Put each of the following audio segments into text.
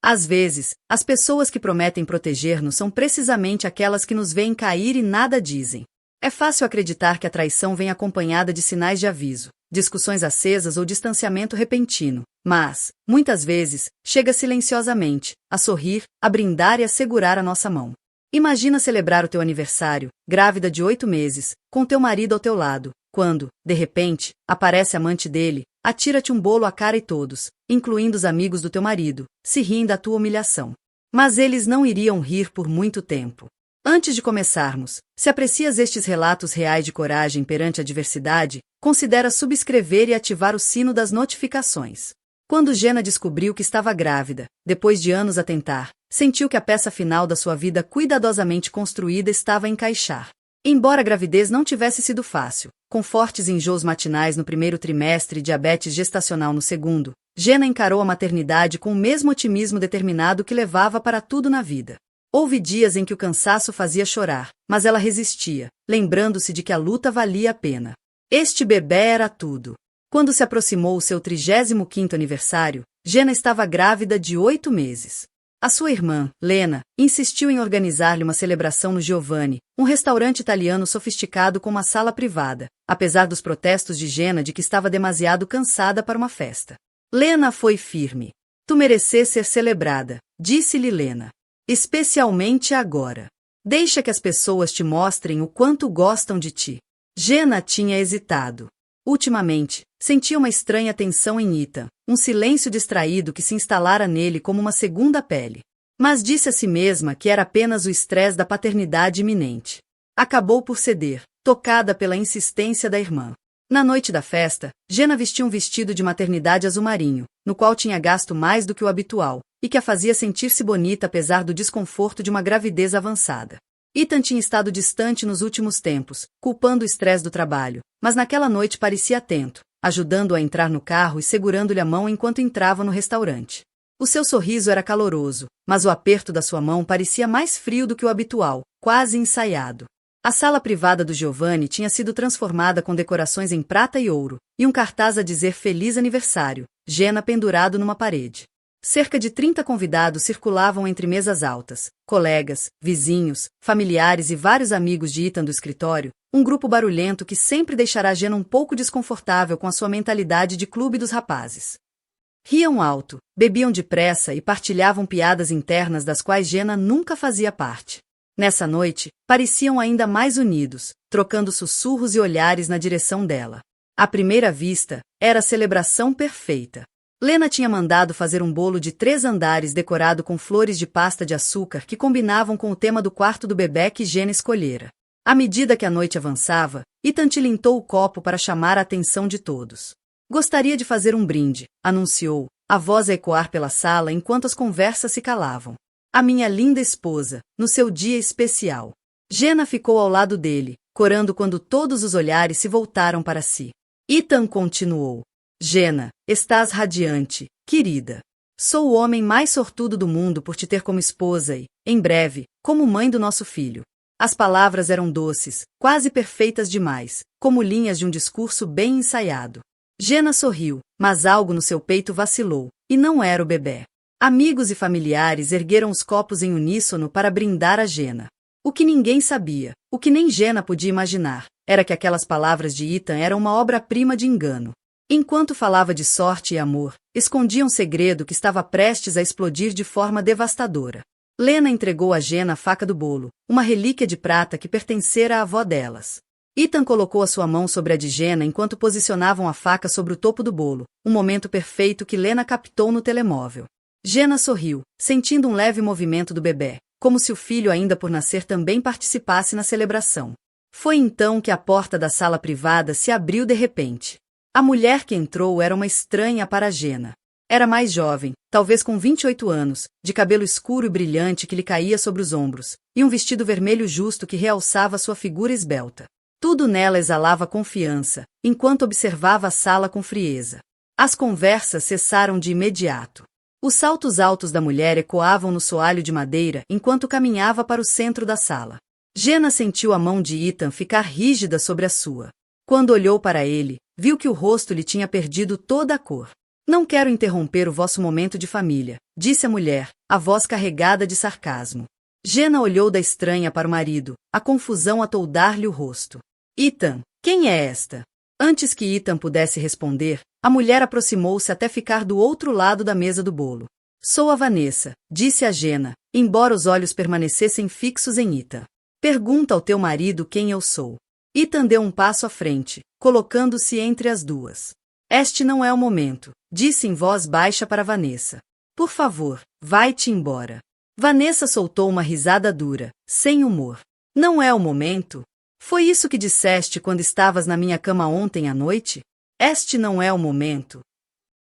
Às vezes, as pessoas que prometem proteger-nos são precisamente aquelas que nos veem cair e nada dizem. É fácil acreditar que a traição vem acompanhada de sinais de aviso, discussões acesas ou distanciamento repentino, mas, muitas vezes, chega silenciosamente, a sorrir, a brindar e a segurar a nossa mão. Imagina celebrar o teu aniversário, grávida de 8 meses, com teu marido ao teu lado, quando, de repente, aparece a amante dele, atira-te um bolo à cara e todos, incluindo os amigos do teu marido, se riem da tua humilhação. Mas eles não iriam rir por muito tempo. Antes de começarmos, se aprecias estes relatos reais de coragem perante a adversidade, considera subscrever e ativar o sino das notificações. Quando Jenna descobriu que estava grávida, depois de anos a tentar, sentiu que a peça final da sua vida cuidadosamente construída estava a encaixar. Embora a gravidez não tivesse sido fácil, com fortes enjoos matinais no primeiro trimestre e diabetes gestacional no segundo, Jenna encarou a maternidade com o mesmo otimismo determinado que levava para tudo na vida. Houve dias em que o cansaço fazia chorar, mas ela resistia, lembrando-se de que a luta valia a pena. Este bebê era tudo. Quando se aproximou o seu 35º aniversário, Jenna estava grávida de 8 meses. A sua irmã, Lena, insistiu em organizar-lhe uma celebração no Giovanni, um restaurante italiano sofisticado com uma sala privada, apesar dos protestos de Jenna de que estava demasiado cansada para uma festa. Lena foi firme. Tu mereces ser celebrada, disse-lhe Lena. Especialmente agora. Deixa que as pessoas te mostrem o quanto gostam de ti. Jenna tinha hesitado. Ultimamente, sentia uma estranha tensão em Ethan, um silêncio distraído que se instalara nele como uma segunda pele. Mas disse a si mesma que era apenas o estresse da paternidade iminente. Acabou por ceder, tocada pela insistência da irmã. Na noite da festa, Jenna vestiu um vestido de maternidade azul marinho, no qual tinha gasto mais do que o habitual, e que a fazia sentir-se bonita apesar do desconforto de uma gravidez avançada. Ethan tinha estado distante nos últimos tempos, culpando o estresse do trabalho, mas naquela noite parecia atento, ajudando-a a entrar no carro e segurando-lhe a mão enquanto entrava no restaurante. O seu sorriso era caloroso, mas o aperto da sua mão parecia mais frio do que o habitual, quase ensaiado. A sala privada do Giovanni tinha sido transformada com decorações em prata e ouro, e um cartaz a dizer Feliz Aniversário, Jenna pendurado numa parede. Cerca de 30 convidados circulavam entre mesas altas, colegas, vizinhos, familiares e vários amigos de Ethan do escritório, um grupo barulhento que sempre deixará Jenna um pouco desconfortável com a sua mentalidade de clube dos rapazes. Riam alto, bebiam depressa e partilhavam piadas internas das quais Jenna nunca fazia parte. Nessa noite, pareciam ainda mais unidos, trocando sussurros e olhares na direção dela. À primeira vista, era a celebração perfeita. Lena tinha mandado fazer um bolo de 3 andares decorado com flores de pasta de açúcar que combinavam com o tema do quarto do bebê que Jenna escolhera. À medida que a noite avançava, Ethan tilintou o copo para chamar a atenção de todos. Gostaria de fazer um brinde, anunciou, a voz a ecoar pela sala enquanto as conversas se calavam. A minha linda esposa, no seu dia especial. Jenna ficou ao lado dele, corando quando todos os olhares se voltaram para si. Ethan continuou. Jenna, estás radiante, querida. Sou o homem mais sortudo do mundo por te ter como esposa e, em breve, como mãe do nosso filho. As palavras eram doces, quase perfeitas demais, como linhas de um discurso bem ensaiado. Jenna sorriu, mas algo no seu peito vacilou, e não era o bebê. Amigos e familiares ergueram os copos em uníssono para brindar a Jenna. O que ninguém sabia, o que nem Jenna podia imaginar, era que aquelas palavras de Ethan eram uma obra-prima de engano. Enquanto falava de sorte e amor, escondia um segredo que estava prestes a explodir de forma devastadora. Lena entregou a Jenna a faca do bolo, uma relíquia de prata que pertencera à avó delas. Ethan colocou a sua mão sobre a de Jenna enquanto posicionavam a faca sobre o topo do bolo, um momento perfeito que Lena captou no telemóvel. Jenna sorriu, sentindo um leve movimento do bebê, como se o filho ainda por nascer também participasse na celebração. Foi então que a porta da sala privada se abriu de repente. A mulher que entrou era uma estranha para Jenna. Era mais jovem, talvez com 28 anos, de cabelo escuro e brilhante que lhe caía sobre os ombros, e um vestido vermelho justo que realçava sua figura esbelta. Tudo nela exalava confiança, enquanto observava a sala com frieza. As conversas cessaram de imediato. Os saltos altos da mulher ecoavam no soalho de madeira enquanto caminhava para o centro da sala. Jenna sentiu a mão de Ethan ficar rígida sobre a sua. Quando olhou para ele, viu que o rosto lhe tinha perdido toda a cor. Não quero interromper o vosso momento de família, disse a mulher, a voz carregada de sarcasmo. Jenna olhou da estranha para o marido, a confusão a toldar-lhe o rosto. Ethan, quem é esta? Antes que Ethan pudesse responder, a mulher aproximou-se até ficar do outro lado da mesa do bolo. Sou a Vanessa, disse a Jenna, embora os olhos permanecessem fixos em Ethan. Pergunta ao teu marido quem eu sou. Ethan deu um passo à frente, colocando-se entre as duas. Este não é o momento, disse em voz baixa para Vanessa. Por favor, vai-te embora. Vanessa soltou uma risada dura, sem humor. Não é o momento? Foi isso que disseste quando estavas na minha cama ontem à noite? Este não é o momento.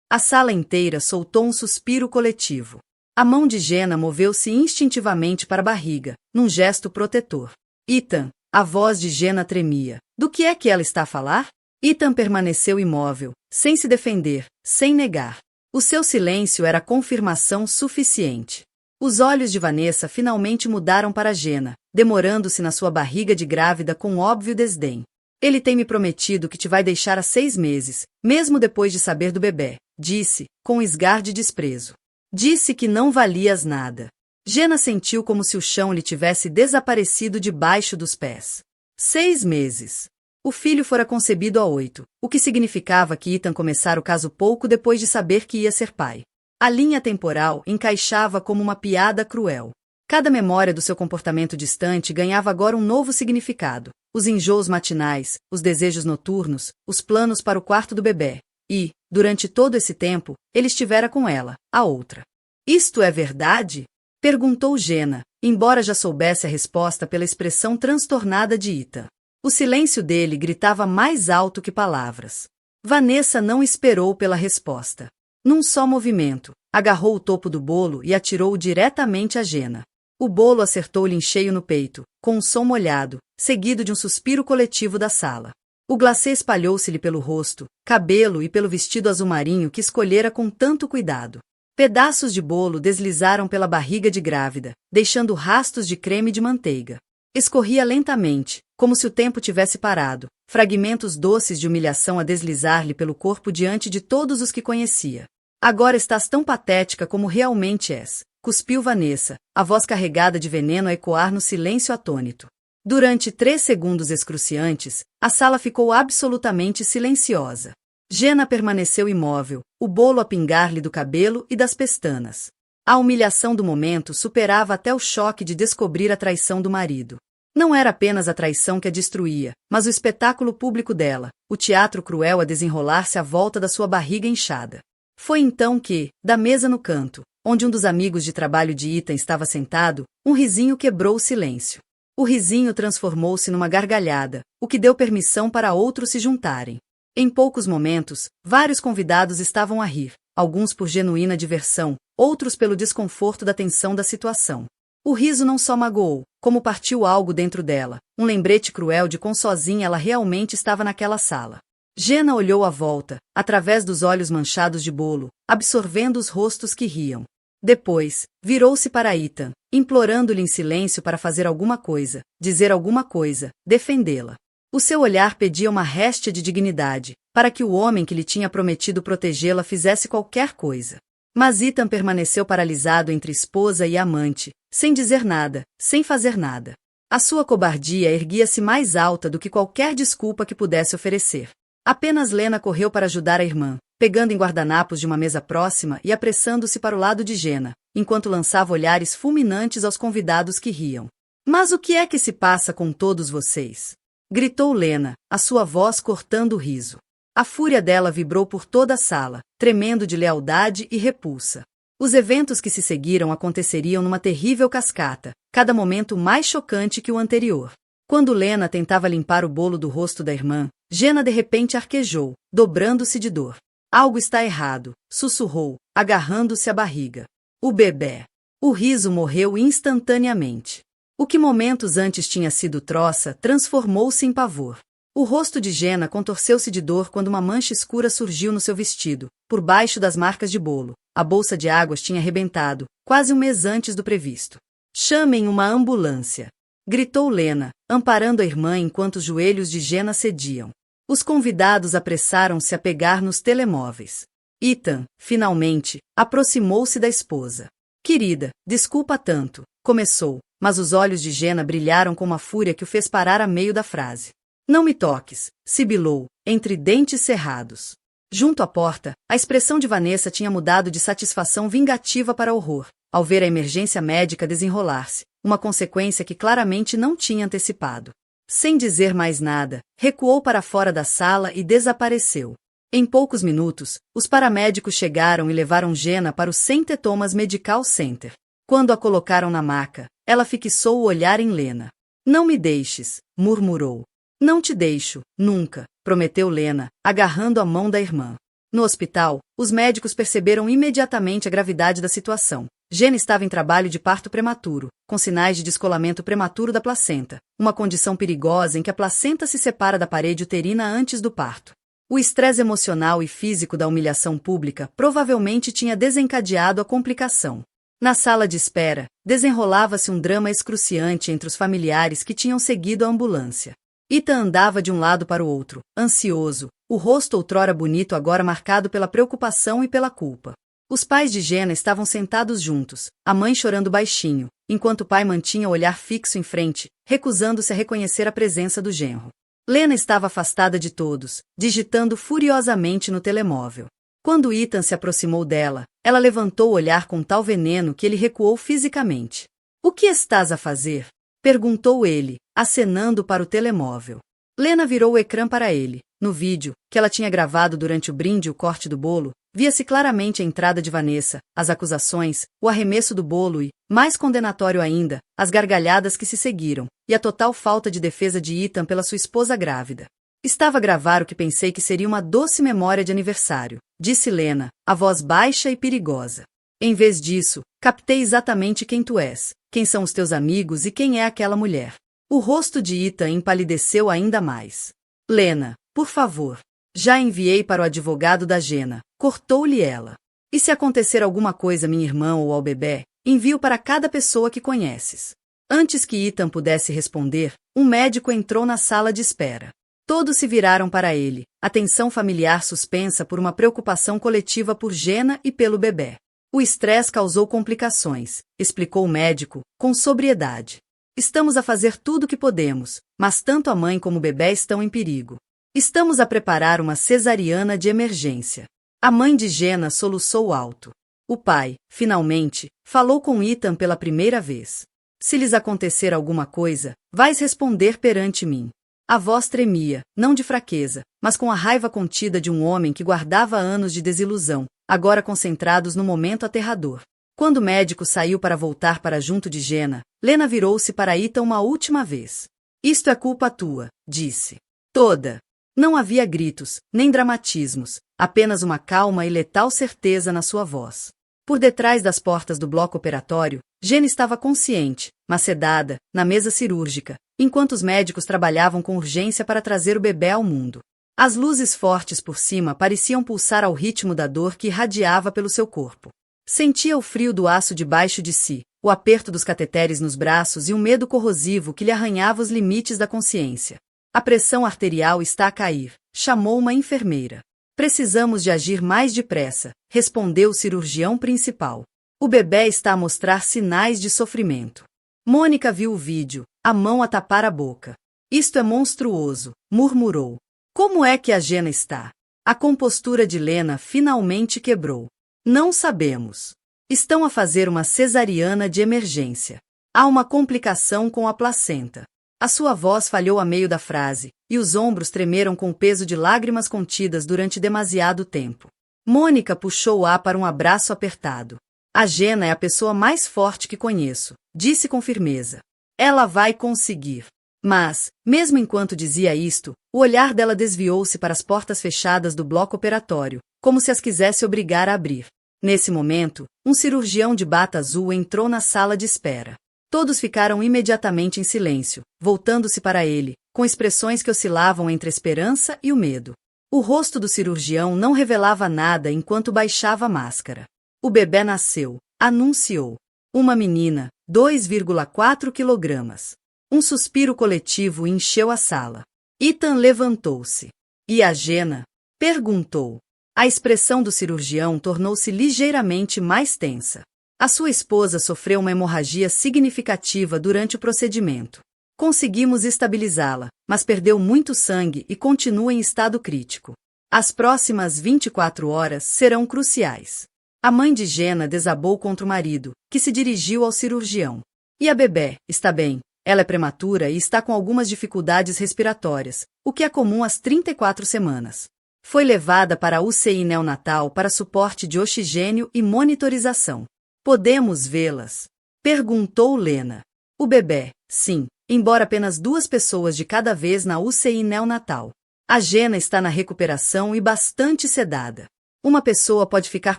A sala inteira soltou um suspiro coletivo. A mão de Jenna moveu-se instintivamente para a barriga, num gesto protetor. Ethan, a voz de Jenna tremia. Do que é que ela está a falar? Ethan permaneceu imóvel, sem se defender, sem negar. O seu silêncio era confirmação suficiente. Os olhos de Vanessa finalmente mudaram para Jenna, demorando-se na sua barriga de grávida com óbvio desdém. Ele tem me prometido que te vai deixar há 6 meses, mesmo depois de saber do bebê, disse, com esgar de desprezo. Disse que não valias nada. Jenna sentiu como se o chão lhe tivesse desaparecido debaixo dos pés. 6 meses. O filho fora concebido há 8, o que significava que Ethan começara o caso pouco depois de saber que ia ser pai. A linha temporal encaixava como uma piada cruel. Cada memória do seu comportamento distante ganhava agora um novo significado. Os enjoos matinais, os desejos noturnos, os planos para o quarto do bebê. E, durante todo esse tempo, ele estivera com ela, a outra. Isto é verdade? Perguntou Jenna, embora já soubesse a resposta pela expressão transtornada de Ethan. O silêncio dele gritava mais alto que palavras. Vanessa não esperou pela resposta. Num só movimento, agarrou o topo do bolo e atirou-o diretamente a Jenna. O bolo acertou-lhe em cheio no peito, com um som molhado, seguido de um suspiro coletivo da sala. O glacê espalhou-se-lhe pelo rosto, cabelo e pelo vestido azul marinho que escolhera com tanto cuidado. Pedaços de bolo deslizaram pela barriga de grávida, deixando rastos de creme de manteiga. Escorria lentamente, como se o tempo tivesse parado, fragmentos doces de humilhação a deslizar-lhe pelo corpo diante de todos os que conhecia. Agora estás tão patética como realmente és, cuspiu Vanessa, a voz carregada de veneno a ecoar no silêncio atônito. Durante 3 segundos excruciantes, a sala ficou absolutamente silenciosa. Jenna permaneceu imóvel, o bolo a pingar-lhe do cabelo e das pestanas. A humilhação do momento superava até o choque de descobrir a traição do marido. Não era apenas a traição que a destruía, mas o espetáculo público dela, o teatro cruel a desenrolar-se à volta da sua barriga inchada. Foi então que, da mesa no canto, onde um dos amigos de trabalho de Ethan estava sentado, um risinho quebrou o silêncio. O risinho transformou-se numa gargalhada, o que deu permissão para outros se juntarem. Em poucos momentos, vários convidados estavam a rir, alguns por genuína diversão, outros pelo desconforto da tensão da situação. O riso não só magoou, como partiu algo dentro dela, um lembrete cruel de quão sozinha ela realmente estava naquela sala. Jenna olhou à volta, através dos olhos manchados de bolo, absorvendo os rostos que riam. Depois, virou-se para Ethan, implorando-lhe em silêncio para fazer alguma coisa, dizer alguma coisa, defendê-la. O seu olhar pedia uma réstia de dignidade, para que o homem que lhe tinha prometido protegê-la fizesse qualquer coisa. Mas Ethan permaneceu paralisado entre esposa e amante, sem dizer nada, sem fazer nada. A sua cobardia erguia-se mais alta do que qualquer desculpa que pudesse oferecer. Apenas Lena correu para ajudar a irmã, pegando em guardanapos de uma mesa próxima e apressando-se para o lado de Jenna, enquanto lançava olhares fulminantes aos convidados que riam. Mas o que é que se passa com todos vocês? Gritou Lena, a sua voz cortando o riso. A fúria dela vibrou por toda a sala, tremendo de lealdade e repulsa. Os eventos que se seguiram aconteceriam numa terrível cascata, cada momento mais chocante que o anterior. Quando Lena tentava limpar o bolo do rosto da irmã, Jenna de repente arquejou, dobrando-se de dor. Algo está errado, sussurrou, agarrando-se à barriga. O bebê. O riso morreu instantaneamente. O que momentos antes tinha sido troça transformou-se em pavor. O rosto de Jenna contorceu-se de dor quando uma mancha escura surgiu no seu vestido, por baixo das marcas de bolo. A bolsa de águas tinha arrebentado, quase um mês antes do previsto. Chamem uma ambulância! Gritou Lena, amparando a irmã enquanto os joelhos de Jenna cediam. Os convidados apressaram-se a pegar nos telemóveis. Ethan, finalmente, aproximou-se da esposa. Querida, desculpa tanto, começou, mas os olhos de Jenna brilharam com uma fúria que o fez parar a meio da frase. Não me toques, sibilou, entre dentes cerrados. Junto à porta, a expressão de Vanessa tinha mudado de satisfação vingativa para horror, ao ver a emergência médica desenrolar-se, uma consequência que claramente não tinha antecipado. Sem dizer mais nada, recuou para fora da sala e desapareceu. Em poucos minutos, os paramédicos chegaram e levaram Jenna para o St. Thomas Medical Center. Quando a colocaram na maca, ela fixou o olhar em Lena. Não me deixes, murmurou. Não te deixo, nunca, prometeu Lena, agarrando a mão da irmã. No hospital, os médicos perceberam imediatamente a gravidade da situação. Jenna estava em trabalho de parto prematuro, com sinais de descolamento prematuro da placenta, uma condição perigosa em que a placenta se separa da parede uterina antes do parto. O estresse emocional e físico da humilhação pública provavelmente tinha desencadeado a complicação. Na sala de espera, desenrolava-se um drama excruciante entre os familiares que tinham seguido a ambulância. Ethan andava de um lado para o outro, ansioso, o rosto outrora bonito agora marcado pela preocupação e pela culpa. Os pais de Jenna estavam sentados juntos, a mãe chorando baixinho, enquanto o pai mantinha o olhar fixo em frente, recusando-se a reconhecer a presença do genro. Lena estava afastada de todos, digitando furiosamente no telemóvel. Quando Ethan se aproximou dela, ela levantou o olhar com tal veneno que ele recuou fisicamente. — O que estás a fazer? Perguntou ele, acenando para o telemóvel. Lena virou o ecrã para ele. No vídeo, que ela tinha gravado durante o brinde e o corte do bolo, via-se claramente a entrada de Vanessa, as acusações, o arremesso do bolo e, mais condenatório ainda, as gargalhadas que se seguiram, e a total falta de defesa de Ethan pela sua esposa grávida. Estava a gravar o que pensei que seria uma doce memória de aniversário, disse Lena, a voz baixa e perigosa. Em vez disso, captei exatamente quem tu és, quem são os teus amigos e quem é aquela mulher. O rosto de Ethan empalideceu ainda mais. Lena, por favor. Já enviei para o advogado da Jenna, cortou-lhe ela. E se acontecer alguma coisa à minha irmã ou ao bebê, envio para cada pessoa que conheces. Antes que Ethan pudesse responder, um médico entrou na sala de espera. Todos se viraram para ele, a tensão familiar suspensa por uma preocupação coletiva por Jenna e pelo bebê. O estresse causou complicações, explicou o médico, com sobriedade. Estamos a fazer tudo o que podemos, mas tanto a mãe como o bebê estão em perigo. Estamos a preparar uma cesariana de emergência. A mãe de Jenna soluçou alto. O pai, finalmente, falou com Ethan pela primeira vez. Se lhes acontecer alguma coisa, vais responder perante mim. A voz tremia, não de fraqueza, mas com a raiva contida de um homem que guardava anos de desilusão, agora concentrados no momento aterrador. Quando o médico saiu para voltar para junto de Jenna, Lena virou-se para Ethan uma última vez. Isto é culpa tua, disse. Toda. Não havia gritos, nem dramatismos, apenas uma calma e letal certeza na sua voz. Por detrás das portas do bloco operatório, Jenna estava consciente, mas sedada, na mesa cirúrgica, enquanto os médicos trabalhavam com urgência para trazer o bebê ao mundo. As luzes fortes por cima pareciam pulsar ao ritmo da dor que irradiava pelo seu corpo. Sentia o frio do aço debaixo de si, o aperto dos cateteres nos braços e um medo corrosivo que lhe arranhava os limites da consciência. A pressão arterial está a cair, chamou uma enfermeira. Precisamos de agir mais depressa, respondeu o cirurgião principal. O bebê está a mostrar sinais de sofrimento. Mônica viu o vídeo, a mão a tapar a boca. Isto é monstruoso, murmurou. Como é que a Jenna está? A compostura de Lena finalmente quebrou. Não sabemos. Estão a fazer uma cesariana de emergência. Há uma complicação com a placenta. A sua voz falhou a meio da frase, e os ombros tremeram com o peso de lágrimas contidas durante demasiado tempo. Mônica puxou-a para um abraço apertado. A Jenna é a pessoa mais forte que conheço, disse com firmeza. Ela vai conseguir. Mas, mesmo enquanto dizia isto, o olhar dela desviou-se para as portas fechadas do bloco operatório, como se as quisesse obrigar a abrir. Nesse momento, um cirurgião de bata azul entrou na sala de espera. Todos ficaram imediatamente em silêncio, voltando-se para ele, com expressões que oscilavam entre a esperança e o medo. O rosto do cirurgião não revelava nada enquanto baixava a máscara. O bebê nasceu, anunciou. Uma menina, 2,4 quilogramas. Um suspiro coletivo encheu a sala. Ethan levantou-se. E a Jenna? Perguntou. A expressão do cirurgião tornou-se ligeiramente mais tensa. A sua esposa sofreu uma hemorragia significativa durante o procedimento. Conseguimos estabilizá-la, mas perdeu muito sangue e continua em estado crítico. As próximas 24 horas serão cruciais. A mãe de Jenna desabou contra o marido, que se dirigiu ao cirurgião. E a bebê, está bem, ela é prematura e está com algumas dificuldades respiratórias, o que é comum às 34 semanas. Foi levada para a UCI neonatal para suporte de oxigênio e monitorização. Podemos vê-las? Perguntou Lena. O bebê, sim, embora apenas 2 pessoas de cada vez na UCI neonatal. A Jenna está na recuperação e bastante sedada. Uma pessoa pode ficar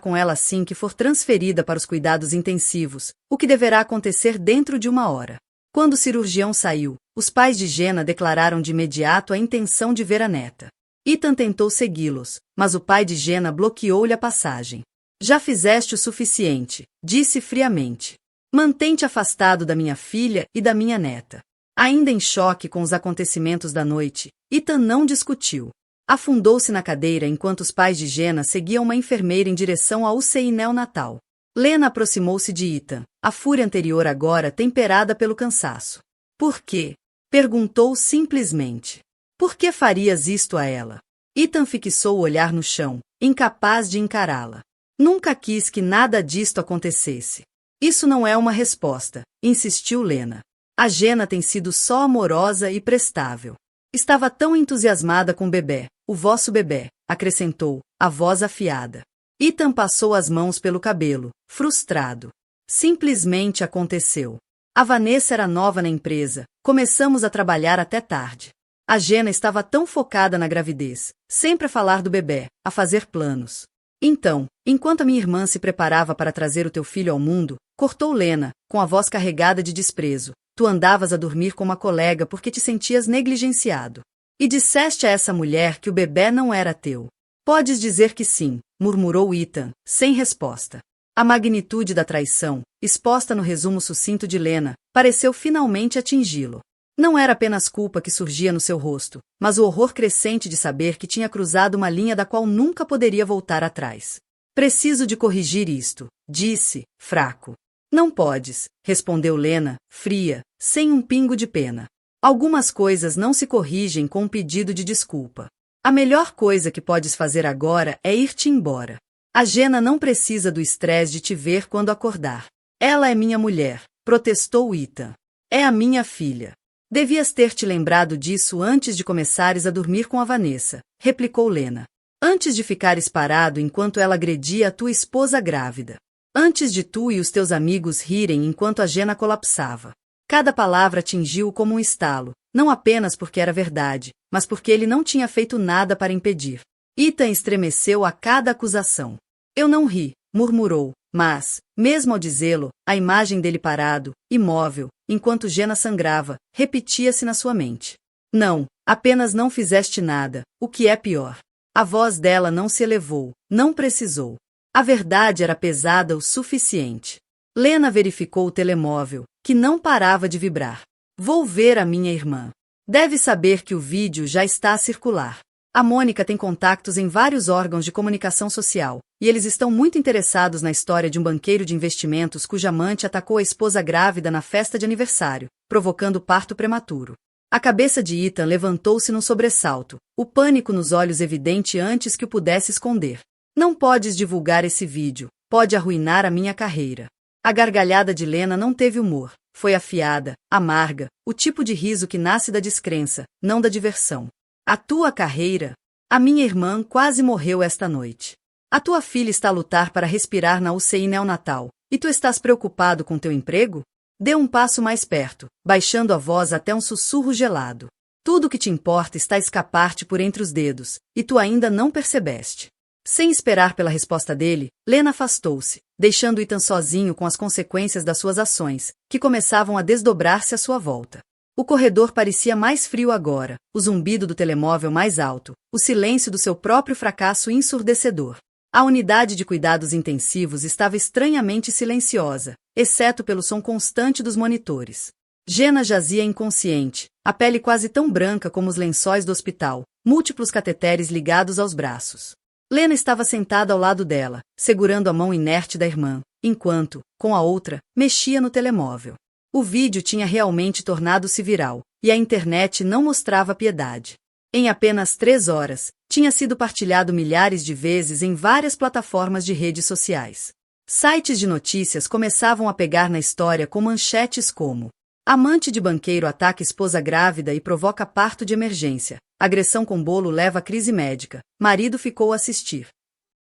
com ela assim que for transferida para os cuidados intensivos, o que deverá acontecer dentro de 1 hora. Quando o cirurgião saiu, os pais de Jenna declararam de imediato a intenção de ver a neta. Ethan tentou segui-los, mas o pai de Jenna bloqueou-lhe a passagem. Já fizeste o suficiente, disse friamente. Mantém-te afastado da minha filha e da minha neta. Ainda em choque com os acontecimentos da noite, Ethan não discutiu. Afundou-se na cadeira enquanto os pais de Jenna seguiam uma enfermeira em direção à UCI neonatal. Lena aproximou-se de Ethan, a fúria anterior agora temperada pelo cansaço. Por quê? Perguntou simplesmente. Por que farias isto a ela? Ethan fixou o olhar no chão, incapaz de encará-la. Nunca quis que nada disto acontecesse. Isso não é uma resposta, insistiu Lena. A Jenna tem sido só amorosa e prestável. Estava tão entusiasmada com o bebê, o vosso bebê, acrescentou, a voz afiada. Ethan passou as mãos pelo cabelo, frustrado. Simplesmente aconteceu. A Vanessa era nova na empresa, começamos a trabalhar até tarde. A Jenna estava tão focada na gravidez, sempre a falar do bebê, a fazer planos. Então, enquanto a minha irmã se preparava para trazer o teu filho ao mundo, cortou Lena, com a voz carregada de desprezo, tu andavas a dormir com uma colega porque te sentias negligenciado. E disseste a essa mulher que o bebê não era teu. Podes dizer que sim, murmurou Ethan, sem resposta. A magnitude da traição, exposta no resumo sucinto de Lena, pareceu finalmente atingi-lo. Não era apenas culpa que surgia no seu rosto, mas o horror crescente de saber que tinha cruzado uma linha da qual nunca poderia voltar atrás. Preciso de corrigir isto, disse, fraco. Não podes, respondeu Lena, fria, sem um pingo de pena. Algumas coisas não se corrigem com um pedido de desculpa. A melhor coisa que podes fazer agora é ir-te embora. A Jenna não precisa do estresse de te ver quando acordar. Ela é minha mulher, protestou Ethan. É a minha filha. Devias ter te lembrado disso antes de começares a dormir com a Vanessa, replicou Lena. Antes de ficares parado enquanto ela agredia a tua esposa grávida. Antes de tu e os teus amigos rirem enquanto a Jenna colapsava. Cada palavra atingiu-o como um estalo, não apenas porque era verdade, mas porque ele não tinha feito nada para impedir. Ethan estremeceu a cada acusação. Eu não ri, murmurou, mas, mesmo ao dizê-lo, a imagem dele parado, imóvel, enquanto Jenna sangrava, repetia-se na sua mente. Não, apenas não fizeste nada, o que é pior. A voz dela não se elevou, não precisou. A verdade era pesada o suficiente. Lena verificou o telemóvel, que não parava de vibrar. Vou ver a minha irmã. Deve saber que o vídeo já está a circular. A Mônica tem contactos em vários órgãos de comunicação social, e eles estão muito interessados na história de um banqueiro de investimentos cuja amante atacou a esposa grávida na festa de aniversário, provocando parto prematuro. A cabeça de Ethan levantou-se num sobressalto, o pânico nos olhos evidente antes que o pudesse esconder. Não podes divulgar esse vídeo, pode arruinar a minha carreira. A gargalhada de Lena não teve humor, foi afiada, amarga, o tipo de riso que nasce da descrença, não da diversão. A tua carreira? A minha irmã quase morreu esta noite. A tua filha está a lutar para respirar na UCI neonatal, e tu estás preocupado com teu emprego? Dê um passo mais perto, baixando a voz até um sussurro gelado. Tudo o que te importa está a escapar-te por entre os dedos, e tu ainda não percebeste. Sem esperar pela resposta dele, Lena afastou-se, deixando Ethan sozinho com as consequências das suas ações, que começavam a desdobrar-se à sua volta. O corredor parecia mais frio agora, o zumbido do telemóvel mais alto, o silêncio do seu próprio fracasso ensurdecedor. A unidade de cuidados intensivos estava estranhamente silenciosa, exceto pelo som constante dos monitores. Jenna jazia inconsciente, a pele quase tão branca como os lençóis do hospital, múltiplos cateteres ligados aos braços. Lena estava sentada ao lado dela, segurando a mão inerte da irmã, enquanto, com a outra, mexia no telemóvel. O vídeo tinha realmente tornado-se viral, e a internet não mostrava piedade. Em apenas 3 horas, tinha sido partilhado milhares de vezes em várias plataformas de redes sociais. Sites de notícias começavam a pegar na história com manchetes como: amante de banqueiro ataca esposa grávida e provoca parto de emergência. Agressão com bolo leva a crise médica. Marido ficou a assistir.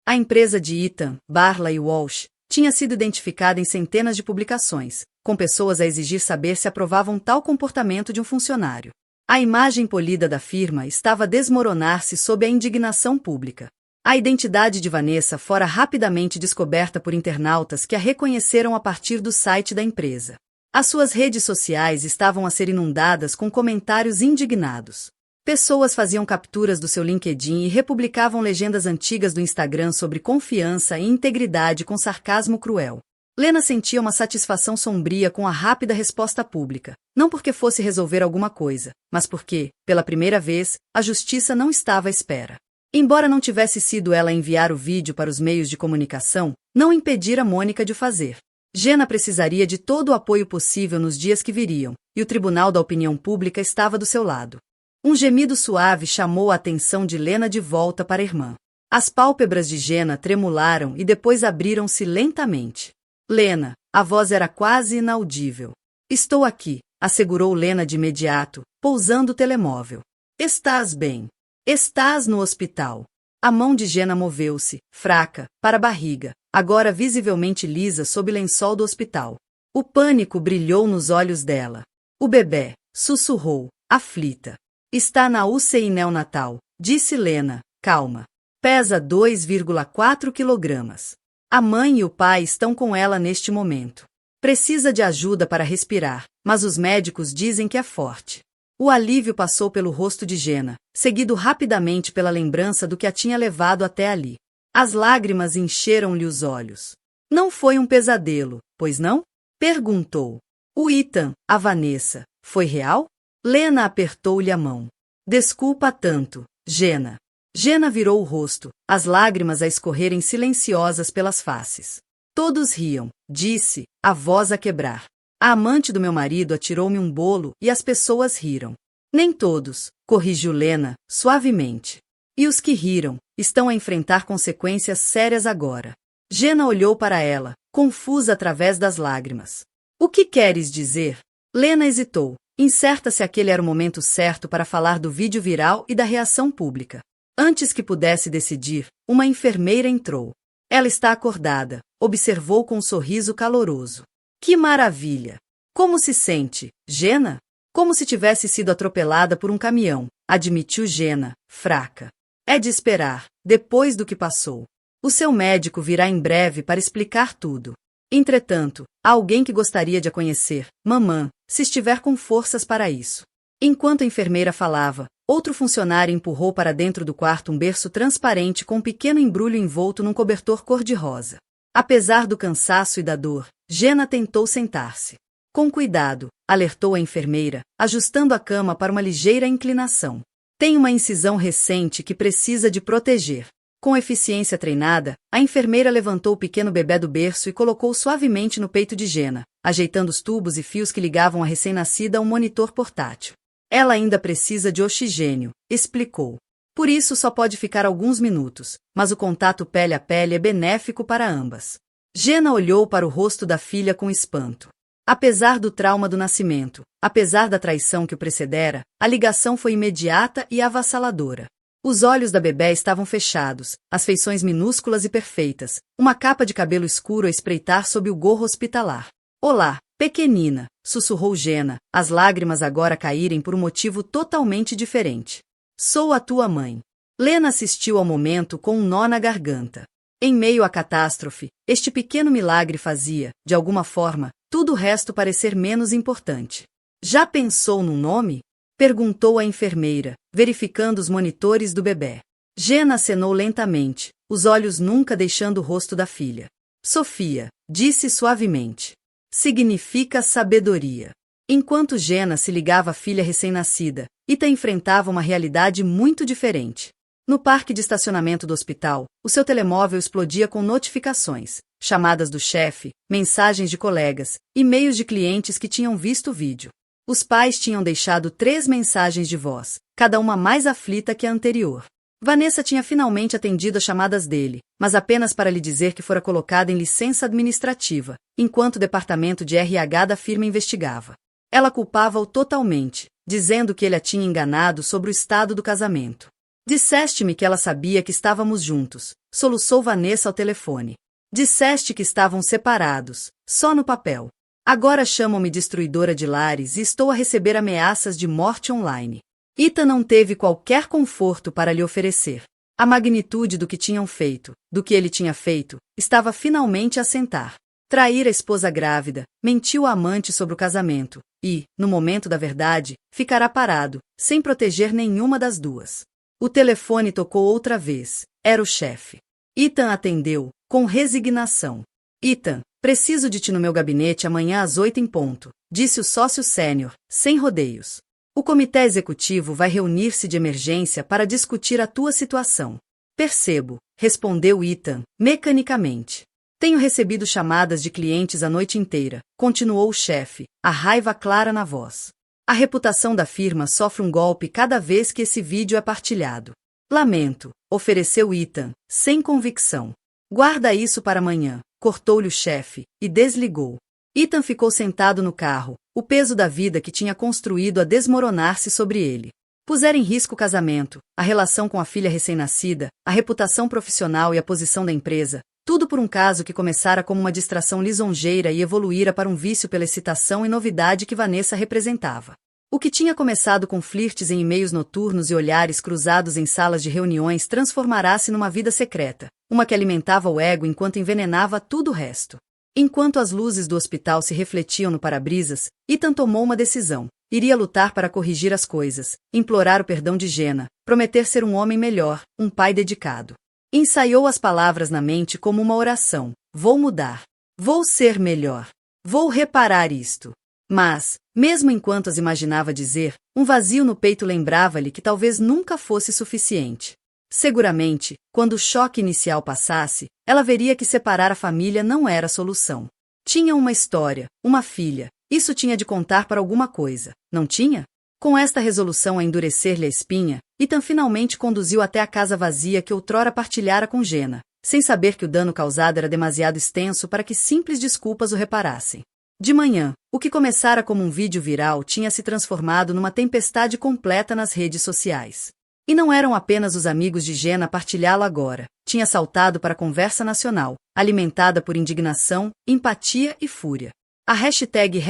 A empresa de Ethan, Barla e Walsh tinha sido identificada em centenas de publicações, com pessoas a exigir saber se aprovavam tal comportamento de um funcionário. A imagem polida da firma estava a desmoronar-se sob a indignação pública. A identidade de Vanessa fora rapidamente descoberta por internautas que a reconheceram a partir do site da empresa. As suas redes sociais estavam a ser inundadas com comentários indignados. Pessoas faziam capturas do seu LinkedIn e republicavam legendas antigas do Instagram sobre confiança e integridade com sarcasmo cruel. Lena sentia uma satisfação sombria com a rápida resposta pública, não porque fosse resolver alguma coisa, mas porque, pela primeira vez, a justiça não estava à espera. Embora não tivesse sido ela a enviar o vídeo para os meios de comunicação, não impedira Mônica de o fazer. Jenna precisaria de todo o apoio possível nos dias que viriam, e o Tribunal da Opinião Pública estava do seu lado. Um gemido suave chamou a atenção de Lena de volta para a irmã. As pálpebras de Jenna tremularam e depois abriram-se lentamente. Lena, a voz era quase inaudível. Estou aqui, assegurou Lena de imediato, pousando o telemóvel. Estás bem? Estás no hospital. A mão de Jenna moveu-se, fraca, para a barriga, agora visivelmente lisa sob o lençol do hospital. O pânico brilhou nos olhos dela. O bebê, sussurrou, aflita. Está na UCI neonatal, disse Lena, calma. Pesa 2,4 quilogramas. A mãe e o pai estão com ela neste momento. Precisa de ajuda para respirar, mas os médicos dizem que é forte. O alívio passou pelo rosto de Jenna, seguido rapidamente pela lembrança do que a tinha levado até ali. As lágrimas encheram-lhe os olhos. Não foi um pesadelo, pois não? Perguntou. O Ethan, a Vanessa, foi real? Lena apertou-lhe a mão. Desculpa tanto, Jenna. Jenna virou o rosto, as lágrimas a escorrerem silenciosas pelas faces. Todos riam, disse, a voz a quebrar. A amante do meu marido atirou-me um bolo e as pessoas riram. Nem todos, corrigiu Lena, suavemente. E os que riram, estão a enfrentar consequências sérias agora. Jenna olhou para ela, confusa através das lágrimas. O que queres dizer? Lena hesitou, incerta se aquele era o momento certo para falar do vídeo viral e da reação pública. Antes que pudesse decidir, uma enfermeira entrou. Ela está acordada, observou com um sorriso caloroso. Que maravilha! Como se sente, Jenna? Como se tivesse sido atropelada por um caminhão, admitiu Jenna, fraca. É de esperar, depois do que passou. O seu médico virá em breve para explicar tudo. Entretanto, há alguém que gostaria de a conhecer, mamã, se estiver com forças para isso. Enquanto a enfermeira falava, outro funcionário empurrou para dentro do quarto um berço transparente com um pequeno embrulho envolto num cobertor cor-de-rosa. Apesar do cansaço e da dor, Jenna tentou sentar-se. Com cuidado, alertou a enfermeira, ajustando a cama para uma ligeira inclinação. Tem uma incisão recente que precisa de proteger. Com eficiência treinada, a enfermeira levantou o pequeno bebê do berço e colocou suavemente no peito de Jenna, ajeitando os tubos e fios que ligavam a recém-nascida a um monitor portátil. Ela ainda precisa de oxigênio, explicou. Por isso só pode ficar alguns minutos, mas o contato pele a pele é benéfico para ambas. Jenna olhou para o rosto da filha com espanto. Apesar do trauma do nascimento, apesar da traição que o precedera, a ligação foi imediata e avassaladora. Os olhos da bebé estavam fechados, as feições minúsculas e perfeitas, uma capa de cabelo escuro a espreitar sob o gorro hospitalar. Olá, pequenina, sussurrou Jenna, as lágrimas agora caírem por um motivo totalmente diferente. Sou a tua mãe. Lena assistiu ao momento com um nó na garganta. Em meio à catástrofe, este pequeno milagre fazia, de alguma forma, tudo o resto parecer menos importante. Já pensou num nome? Perguntou a enfermeira, verificando os monitores do bebê. Jenna acenou lentamente, os olhos nunca deixando o rosto da filha. Sofia, disse suavemente. Significa sabedoria. Enquanto Jenna se ligava à filha recém-nascida, Ita enfrentava uma realidade muito diferente. No parque de estacionamento do hospital, o seu telemóvel explodia com notificações, chamadas do chefe, mensagens de colegas, e-mails de clientes que tinham visto o vídeo. Os pais tinham deixado 3 mensagens de voz, cada uma mais aflita que a anterior. Vanessa tinha finalmente atendido as chamadas dele, mas apenas para lhe dizer que fora colocada em licença administrativa, enquanto o departamento de RH da firma investigava. Ela culpava-o totalmente, dizendo que ele a tinha enganado sobre o estado do casamento. Disseste-me que ela sabia que estávamos juntos, soluçou Vanessa ao telefone. Disseste que estavam separados, só no papel. Agora chamam-me destruidora de lares e estou a receber ameaças de morte online. Ethan não teve qualquer conforto para lhe oferecer. A magnitude do que tinham feito, do que ele tinha feito, estava finalmente a sentar. Trair a esposa grávida, mentiu ao amante sobre o casamento, e, no momento da verdade, ficará parado, sem proteger nenhuma das duas. O telefone tocou outra vez. Era o chefe. Ethan atendeu, com resignação. Ethan, preciso de ti no meu gabinete amanhã às 8 em ponto, disse o sócio sênior, sem rodeios. O comitê executivo vai reunir-se de emergência para discutir a tua situação. Percebo, respondeu Ethan, mecanicamente. Tenho recebido chamadas de clientes a noite inteira, continuou o chefe, a raiva clara na voz. A reputação da firma sofre um golpe cada vez que esse vídeo é partilhado. Lamento, ofereceu Ethan, sem convicção. Guarda isso para amanhã, cortou-lhe o chefe, e desligou. Ethan ficou sentado no carro, o peso da vida que tinha construído a desmoronar-se sobre ele. Pusera em risco o casamento, a relação com a filha recém-nascida, a reputação profissional e a posição da empresa, tudo por um caso que começara como uma distração lisonjeira e evoluíra para um vício pela excitação e novidade que Vanessa representava. O que tinha começado com flirtes em e-mails noturnos e olhares cruzados em salas de reuniões transformará-se numa vida secreta, uma que alimentava o ego enquanto envenenava tudo o resto. Enquanto as luzes do hospital se refletiam no para-brisas, Ethan tomou uma decisão. Iria lutar para corrigir as coisas, implorar o perdão de Jenna, prometer ser um homem melhor, um pai dedicado. Ensaiou as palavras na mente como uma oração. Vou mudar. Vou ser melhor. Vou reparar isto. Mas, mesmo enquanto as imaginava dizer, um vazio no peito lembrava-lhe que talvez nunca fosse suficiente. Seguramente, quando o choque inicial passasse, ela veria que separar a família não era a solução. Tinha uma história, uma filha. Isso tinha de contar para alguma coisa, não tinha? Com esta resolução a endurecer-lhe a espinha, Ethan finalmente conduziu até a casa vazia que outrora partilhara com Jenna, sem saber que o dano causado era demasiado extenso para que simples desculpas o reparassem. De manhã, o que começara como um vídeo viral tinha se transformado numa tempestade completa nas redes sociais. E não eram apenas os amigos de Jenna a partilhá-lo agora, tinha saltado para a conversa nacional, alimentada por indignação, empatia e fúria. A hashtag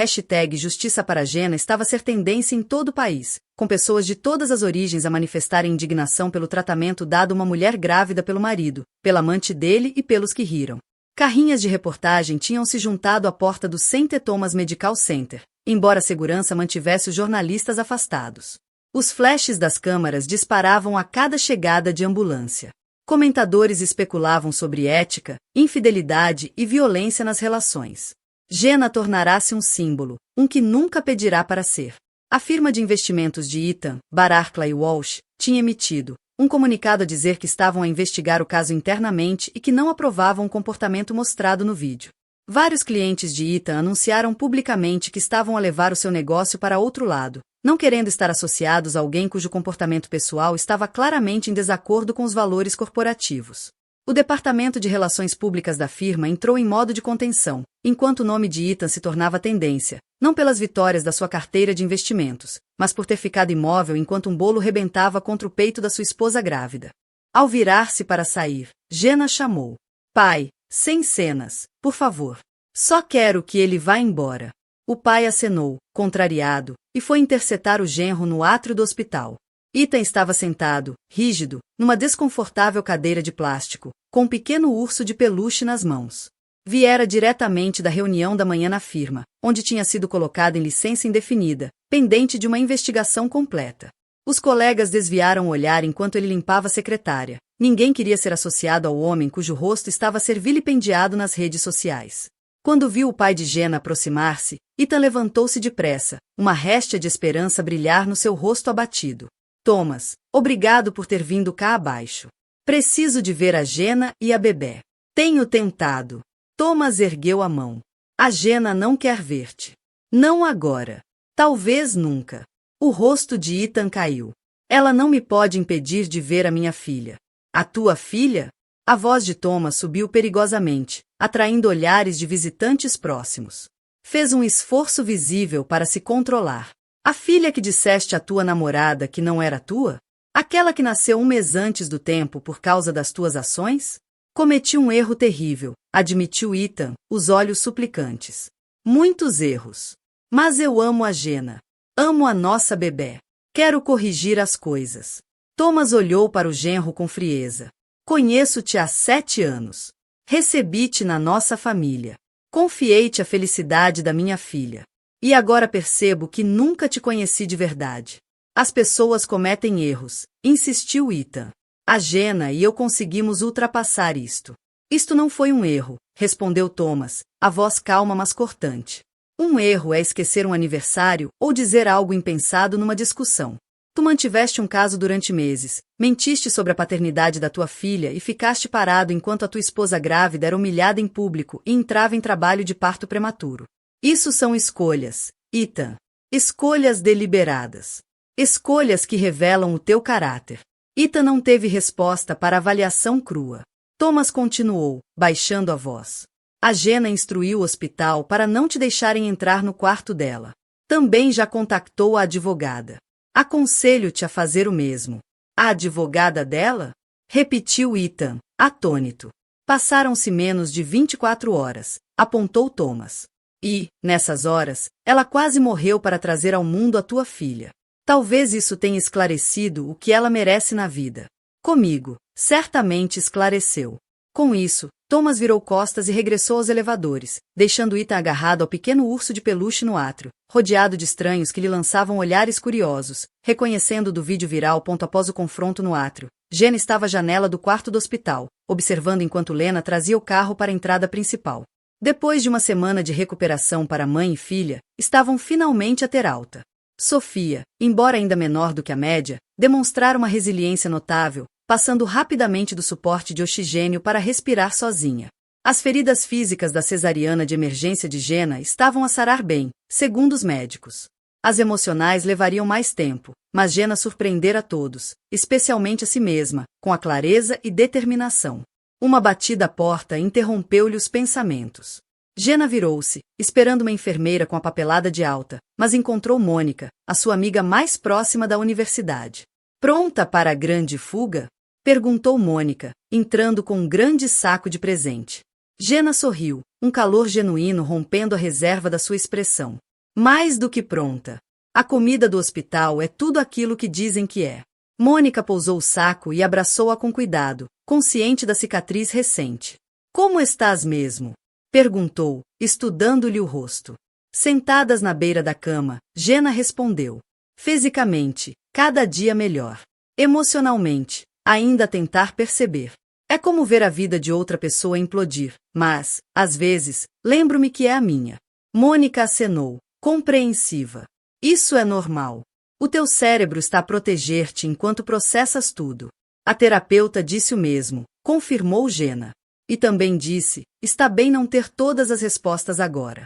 Justiça para Jenna estava a ser tendência em todo o país, com pessoas de todas as origens a manifestarem indignação pelo tratamento dado a uma mulher grávida pelo marido, pela amante dele e pelos que riram. Carrinhas de reportagem tinham se juntado à porta do St. Thomas Medical Center, embora a segurança mantivesse os jornalistas afastados. Os flashes das câmaras disparavam a cada chegada de ambulância. Comentadores especulavam sobre ética, infidelidade e violência nas relações. Jenna tornará-se um símbolo, um que nunca pedirá para ser. A firma de investimentos de Ethan, Barclay Walsh, tinha emitido um comunicado a dizer que estavam a investigar o caso internamente e que não aprovavam o comportamento mostrado no vídeo. Vários clientes de Ethan anunciaram publicamente que estavam a levar o seu negócio para outro lado, não querendo estar associados a alguém cujo comportamento pessoal estava claramente em desacordo com os valores corporativos. O departamento de relações públicas da firma entrou em modo de contenção, enquanto o nome de Ethan se tornava tendência, não pelas vitórias da sua carteira de investimentos, mas por ter ficado imóvel enquanto um bolo rebentava contra o peito da sua esposa grávida. Ao virar-se para sair, Jenna chamou. Pai, sem cenas, por favor. Só quero que ele vá embora. O pai acenou, contrariado, e foi interceptar o genro no átrio do hospital. Ethan estava sentado, rígido, numa desconfortável cadeira de plástico, com um pequeno urso de peluche nas mãos. Viera diretamente da reunião da manhã na firma, onde tinha sido colocado em licença indefinida, pendente de uma investigação completa. Os colegas desviaram o olhar enquanto ele limpava a secretária. Ninguém queria ser associado ao homem cujo rosto estava a ser vilipendiado nas redes sociais. Quando viu o pai de Jenna aproximar-se, Ethan levantou-se depressa, uma réstia de esperança brilhar no seu rosto abatido. Thomas, obrigado por ter vindo cá abaixo. Preciso de ver a Jenna e a bebê. Tenho tentado. Thomas ergueu a mão. A Jenna não quer ver-te. Não agora. Talvez nunca. O rosto de Ethan caiu. Ela não me pode impedir de ver a minha filha. A tua filha? A voz de Thomas subiu perigosamente, atraindo olhares de visitantes próximos. Fez um esforço visível para se controlar. A filha que disseste à tua namorada que não era tua? Aquela que nasceu um mês antes do tempo por causa das tuas ações? Cometi um erro terrível, admitiu Ethan, os olhos suplicantes. Muitos erros. Mas eu amo a Jenna. Amo a nossa bebê. Quero corrigir as coisas. Thomas olhou para o genro com frieza. Conheço-te há 7 anos. Recebi-te na nossa família. Confiei-te a felicidade da minha filha. E agora percebo que nunca te conheci de verdade. As pessoas cometem erros, insistiu Ethan. A Jenna e eu conseguimos ultrapassar isto. Isto não foi um erro, respondeu Thomas, a voz calma mas cortante. Um erro é esquecer um aniversário ou dizer algo impensado numa discussão. Tu mantiveste um caso durante meses, mentiste sobre a paternidade da tua filha e ficaste parado enquanto a tua esposa grávida era humilhada em público e entrava em trabalho de parto prematuro. Isso são escolhas, Ethan. Escolhas deliberadas. Escolhas que revelam o teu caráter. Ethan não teve resposta para a avaliação crua. Thomas continuou, baixando a voz. A Jenna instruiu o hospital para não te deixarem entrar no quarto dela. Também já contactou a advogada. Aconselho-te a fazer o mesmo. A advogada dela? Repetiu Ethan, atônito. Passaram-se menos de 24 horas, apontou Thomas. E, nessas horas, ela quase morreu para trazer ao mundo a tua filha. Talvez isso tenha esclarecido o que ela merece na vida. Comigo, certamente esclareceu. Com isso, Thomas virou costas e regressou aos elevadores, deixando Ethan agarrado ao pequeno urso de peluche no átrio, rodeado de estranhos que lhe lançavam olhares curiosos, reconhecendo do vídeo viral ponto após o confronto no átrio. Jenna estava à janela do quarto do hospital, observando enquanto Lena trazia o carro para a entrada principal. Depois de uma semana de recuperação para mãe e filha, estavam finalmente a ter alta. Sofia, embora ainda menor do que a média, demonstrara uma resiliência notável, passando rapidamente do suporte de oxigênio para respirar sozinha. As feridas físicas da cesariana de emergência de Jenna estavam a sarar bem, segundo os médicos. As emocionais levariam mais tempo, mas Jenna surpreendera todos, especialmente a si mesma, com a clareza e determinação. Uma batida à porta interrompeu-lhe os pensamentos. Jenna virou-se, esperando uma enfermeira com a papelada de alta, mas encontrou Mônica, a sua amiga mais próxima da universidade. Pronta para a grande fuga? Perguntou Mônica, entrando com um grande saco de presente. Jenna sorriu, um calor genuíno rompendo a reserva da sua expressão. Mais do que pronta. A comida do hospital é tudo aquilo que dizem que é. Mônica pousou o saco e abraçou-a com cuidado, consciente da cicatriz recente. Como estás mesmo? Perguntou, estudando-lhe o rosto. Sentadas na beira da cama, Jenna respondeu. Fisicamente, cada dia melhor. Emocionalmente, ainda a tentar perceber. É como ver a vida de outra pessoa implodir, mas, às vezes, lembro-me que é a minha. Mônica acenou, compreensiva. Isso é normal. O teu cérebro está a proteger-te enquanto processas tudo. A terapeuta disse o mesmo, confirmou Jenna. E também disse, está bem não ter todas as respostas agora.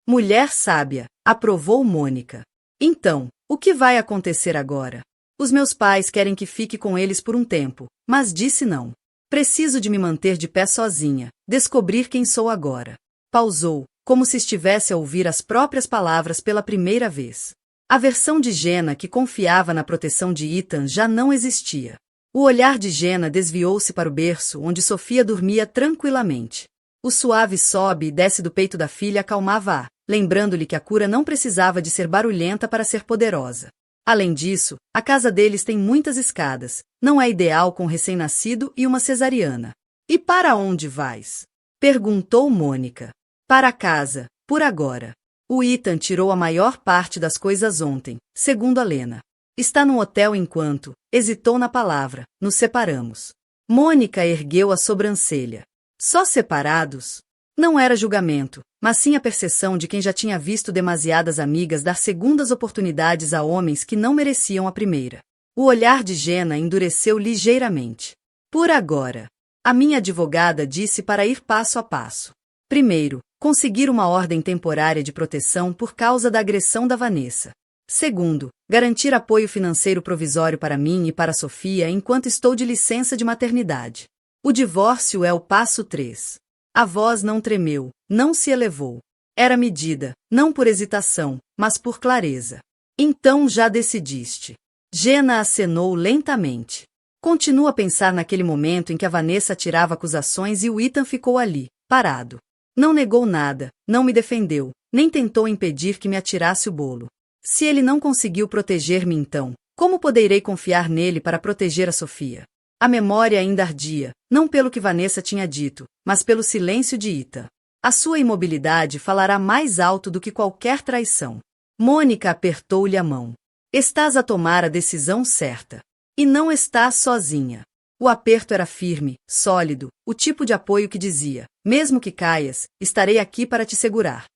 Mulher sábia, aprovou Mônica. Então, o que vai acontecer agora? Os meus pais querem que fique com eles por um tempo, mas disse não. Preciso de me manter de pé sozinha, descobrir quem sou agora. Pausou, como se estivesse a ouvir as próprias palavras pela primeira vez. A versão de Jenna que confiava na proteção de Ethan já não existia. O olhar de Jenna desviou-se para o berço onde Sofia dormia tranquilamente. O suave sobe e desce do peito da filha acalmava-a, lembrando-lhe que a cura não precisava de ser barulhenta para ser poderosa. Além disso, a casa deles tem muitas escadas, não é ideal com um recém-nascido e uma cesariana. E para onde vais? Perguntou Mônica. Para casa, por agora. O Ethan tirou a maior parte das coisas ontem, segundo a Lena. Está num hotel enquanto, hesitou na palavra, nos separamos. Mônica ergueu a sobrancelha. Só separados? Não era julgamento, mas sim a percepção de quem já tinha visto demasiadas amigas dar segundas oportunidades a homens que não mereciam a primeira. O olhar de Gena endureceu ligeiramente. Por agora. A minha advogada disse para ir passo a passo. Primeiro, conseguir uma ordem temporária de proteção por causa da agressão da Vanessa. Segundo, garantir apoio financeiro provisório para mim e para Sofia enquanto estou de licença de maternidade. O divórcio é o passo 3. A voz não tremeu, não se elevou. Era medida, não por hesitação, mas por clareza. Então já decidiste. Gena acenou lentamente. Continua a pensar naquele momento em que a Vanessa tirava acusações e o Ethan ficou ali, parado. Não negou nada, não me defendeu, nem tentou impedir que me atirasse o bolo. Se ele não conseguiu proteger-me então, como poderei confiar nele para proteger a Sofia? A memória ainda ardia, não pelo que Vanessa tinha dito, mas pelo silêncio de Ethan. A sua imobilidade falará mais alto do que qualquer traição. Mônica apertou-lhe a mão. Estás a tomar a decisão certa. E não estás sozinha. O aperto era firme, sólido, o tipo de apoio que dizia, mesmo que caias, estarei aqui para te segurar.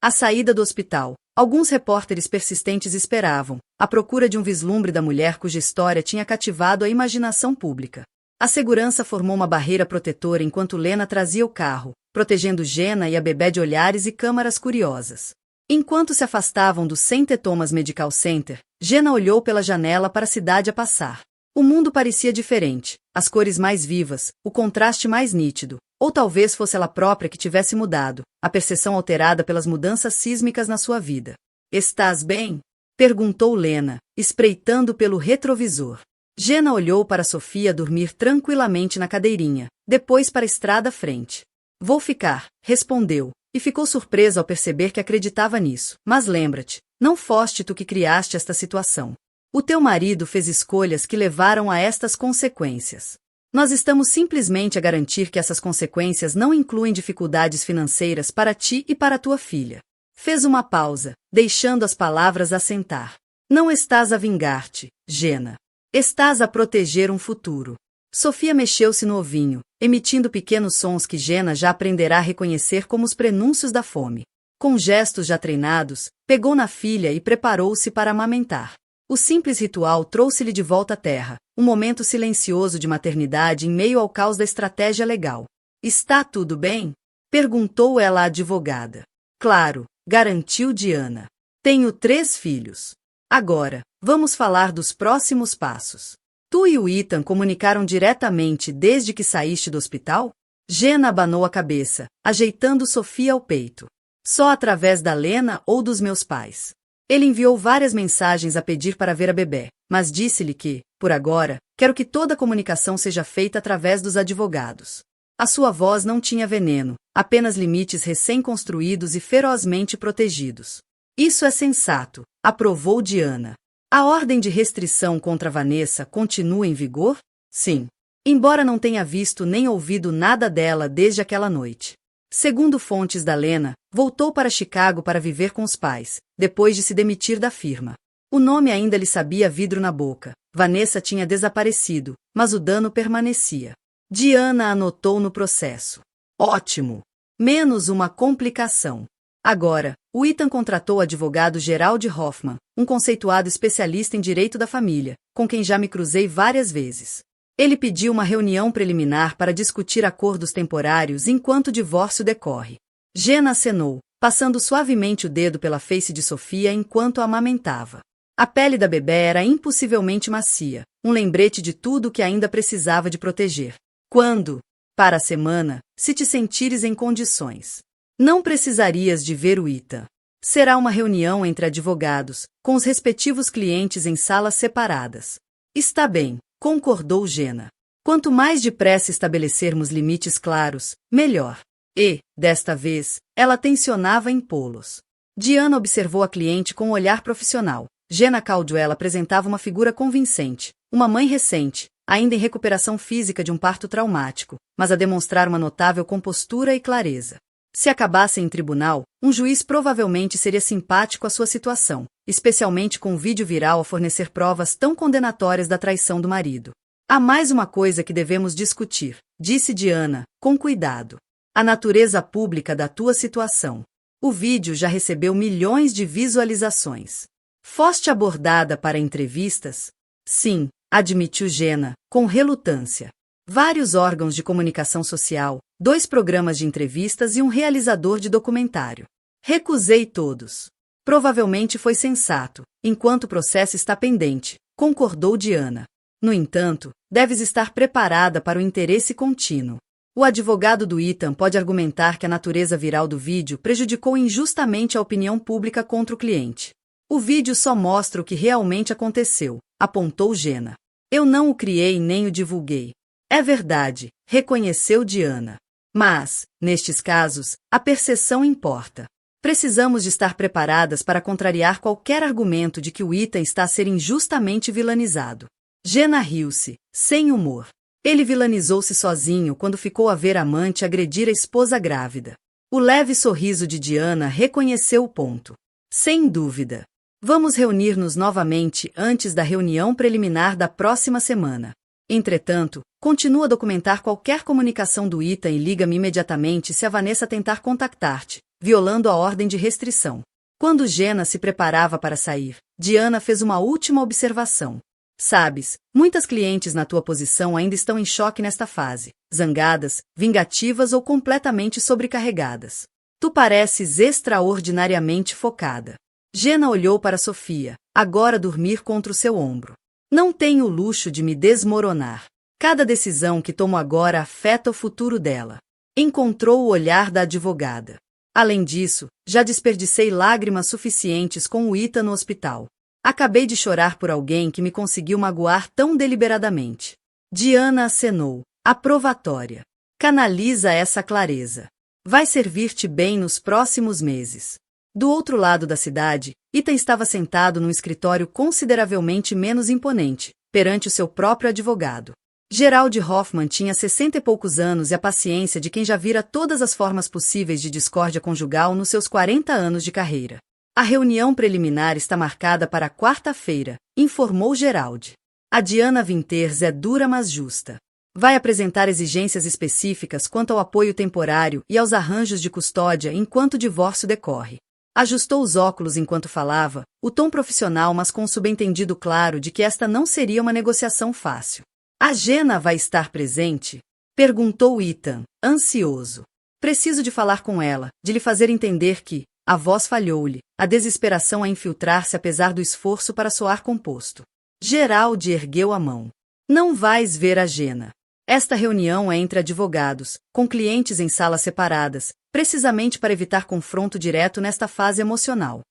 À saída do hospital, alguns repórteres persistentes esperavam, à procura de um vislumbre da mulher cuja história tinha cativado a imaginação pública. A segurança formou uma barreira protetora enquanto Lena trazia o carro, protegendo Gena e a bebé de olhares e câmaras curiosas. Enquanto se afastavam do St. Thomas Medical Center, Gena olhou pela janela para a cidade a passar. O mundo parecia diferente, as cores mais vivas, o contraste mais nítido, ou talvez fosse ela própria que tivesse mudado, a percepção alterada pelas mudanças sísmicas na sua vida. Estás bem? Perguntou Lena, espreitando pelo retrovisor. Gena olhou para Sofia dormir tranquilamente na cadeirinha, depois para a estrada à frente. Vou ficar, respondeu, e ficou surpresa ao perceber que acreditava nisso. Mas lembra-te, não foste tu que criaste esta situação. O teu marido fez escolhas que levaram a estas consequências. Nós estamos simplesmente a garantir que essas consequências não incluem dificuldades financeiras para ti e para tua filha. Fez uma pausa, deixando as palavras assentar. Não estás a vingar-te, Gena. Estás a proteger um futuro. Sofia mexeu-se no ovinho, emitindo pequenos sons que Gena já aprenderá a reconhecer como os prenúncios da fome. Com gestos já treinados, pegou na filha e preparou-se para amamentar. O simples ritual trouxe-lhe de volta à terra, um momento silencioso de maternidade em meio ao caos da estratégia legal. Está tudo bem? Perguntou ela à advogada. Claro, garantiu Diana. Tenho 3 filhos. Agora, vamos falar dos próximos passos. Tu e o Ethan comunicaram diretamente desde que saíste do hospital? Gena abanou a cabeça, ajeitando Sofia ao peito. Só através da Lena ou dos meus pais. Ele enviou várias mensagens a pedir para ver a bebé, mas disse-lhe que, por agora, quero que toda a comunicação seja feita através dos advogados. A sua voz não tinha veneno, apenas limites recém-construídos e ferozmente protegidos. Isso é sensato, aprovou Diana. A ordem de restrição contra Vanessa continua em vigor? Sim. Embora não tenha visto nem ouvido nada dela desde aquela noite. Segundo fontes da Lena, voltou para Chicago para viver com os pais, depois de se demitir da firma. O nome ainda lhe sabia vidro na boca. Vanessa tinha desaparecido, mas o dano permanecia. Diana anotou no processo. Ótimo! Menos uma complicação. Agora, o Ethan contratou o advogado Gerald Hoffman, um conceituado especialista em direito da família, com quem já me cruzei várias vezes. Ele pediu uma reunião preliminar para discutir acordos temporários enquanto o divórcio decorre. Gena acenou, passando suavemente o dedo pela face de Sofia enquanto a amamentava. A pele da bebé era impossivelmente macia, um lembrete de tudo o que ainda precisava de proteger. Quando? Para a semana, se te sentires em condições. Não precisarias de ver o Ethan. Será uma reunião entre advogados, com os respectivos clientes em salas separadas. Está bem, concordou Gena. Quanto mais depressa estabelecermos limites claros, melhor. E, desta vez, ela tencionava impô-los. Diana observou a cliente com um olhar profissional. Gena Caldwell apresentava uma figura convincente, uma mãe recente, ainda em recuperação física de um parto traumático, mas a demonstrar uma notável compostura e clareza. Se acabasse em tribunal, um juiz provavelmente seria simpático à sua situação, especialmente com um vídeo viral a fornecer provas tão condenatórias da traição do marido. Há mais uma coisa que devemos discutir, disse Diana, com cuidado. A natureza pública da tua situação. O vídeo já recebeu milhões de visualizações. Foste abordada para entrevistas? Sim, admitiu Gena, com relutância. Vários órgãos de comunicação social, 2 programas de entrevistas e um realizador de documentário. Recusei todos. Provavelmente foi sensato, enquanto o processo está pendente, concordou Diana. No entanto, deves estar preparada para o interesse contínuo. O advogado do Ethan pode argumentar que a natureza viral do vídeo prejudicou injustamente a opinião pública contra o cliente. O vídeo só mostra o que realmente aconteceu, apontou Gena. Eu não o criei nem o divulguei. É verdade, reconheceu Diana. Mas, nestes casos, a percepção importa. Precisamos de estar preparadas para contrariar qualquer argumento de que o Ethan está a ser injustamente vilanizado. Gena riu-se, sem humor. Ele vilanizou-se sozinho quando ficou a ver a amante agredir a esposa grávida. O leve sorriso de Diana reconheceu o ponto. Sem dúvida. Vamos reunir-nos novamente antes da reunião preliminar da próxima semana. Entretanto, continua a documentar qualquer comunicação do Ethan e liga-me imediatamente se a Vanessa tentar contactar-te, violando a ordem de restrição. Quando Gena se preparava para sair, Diana fez uma última observação. Sabes, muitas clientes na tua posição ainda estão em choque nesta fase, zangadas, vingativas ou completamente sobrecarregadas. Tu pareces extraordinariamente focada. Gena olhou para Sofia, agora a dormir contra o seu ombro. Não tenho o luxo de me desmoronar. Cada decisão que tomo agora afeta o futuro dela. Encontrou o olhar da advogada. Além disso, já desperdicei lágrimas suficientes com o Ethan no hospital. Acabei de chorar por alguém que me conseguiu magoar tão deliberadamente. Diana acenou, aprovatória. Canaliza essa clareza. Vai servir-te bem nos próximos meses. Do outro lado da cidade, Ethan estava sentado num escritório consideravelmente menos imponente, perante o seu próprio advogado. Gerald Hoffman tinha 60 e poucos anos e a paciência de quem já vira todas as formas possíveis de discórdia conjugal nos seus 40 anos de carreira. A reunião preliminar está marcada para quarta-feira, informou Gerald. A Diana Winters é dura mas justa. Vai apresentar exigências específicas quanto ao apoio temporário e aos arranjos de custódia enquanto o divórcio decorre. Ajustou os óculos enquanto falava, o tom profissional mas com o subentendido claro de que esta não seria uma negociação fácil. A Gena vai estar presente? Perguntou Ethan, ansioso. Preciso de falar com ela, de lhe fazer entender que, a voz falhou-lhe, a desesperação a infiltrar-se apesar do esforço para soar composto. Gerald ergueu a mão. Não vais ver a Gena. Esta reunião é entre advogados, com clientes em salas separadas, precisamente para evitar confronto direto nesta fase emocional.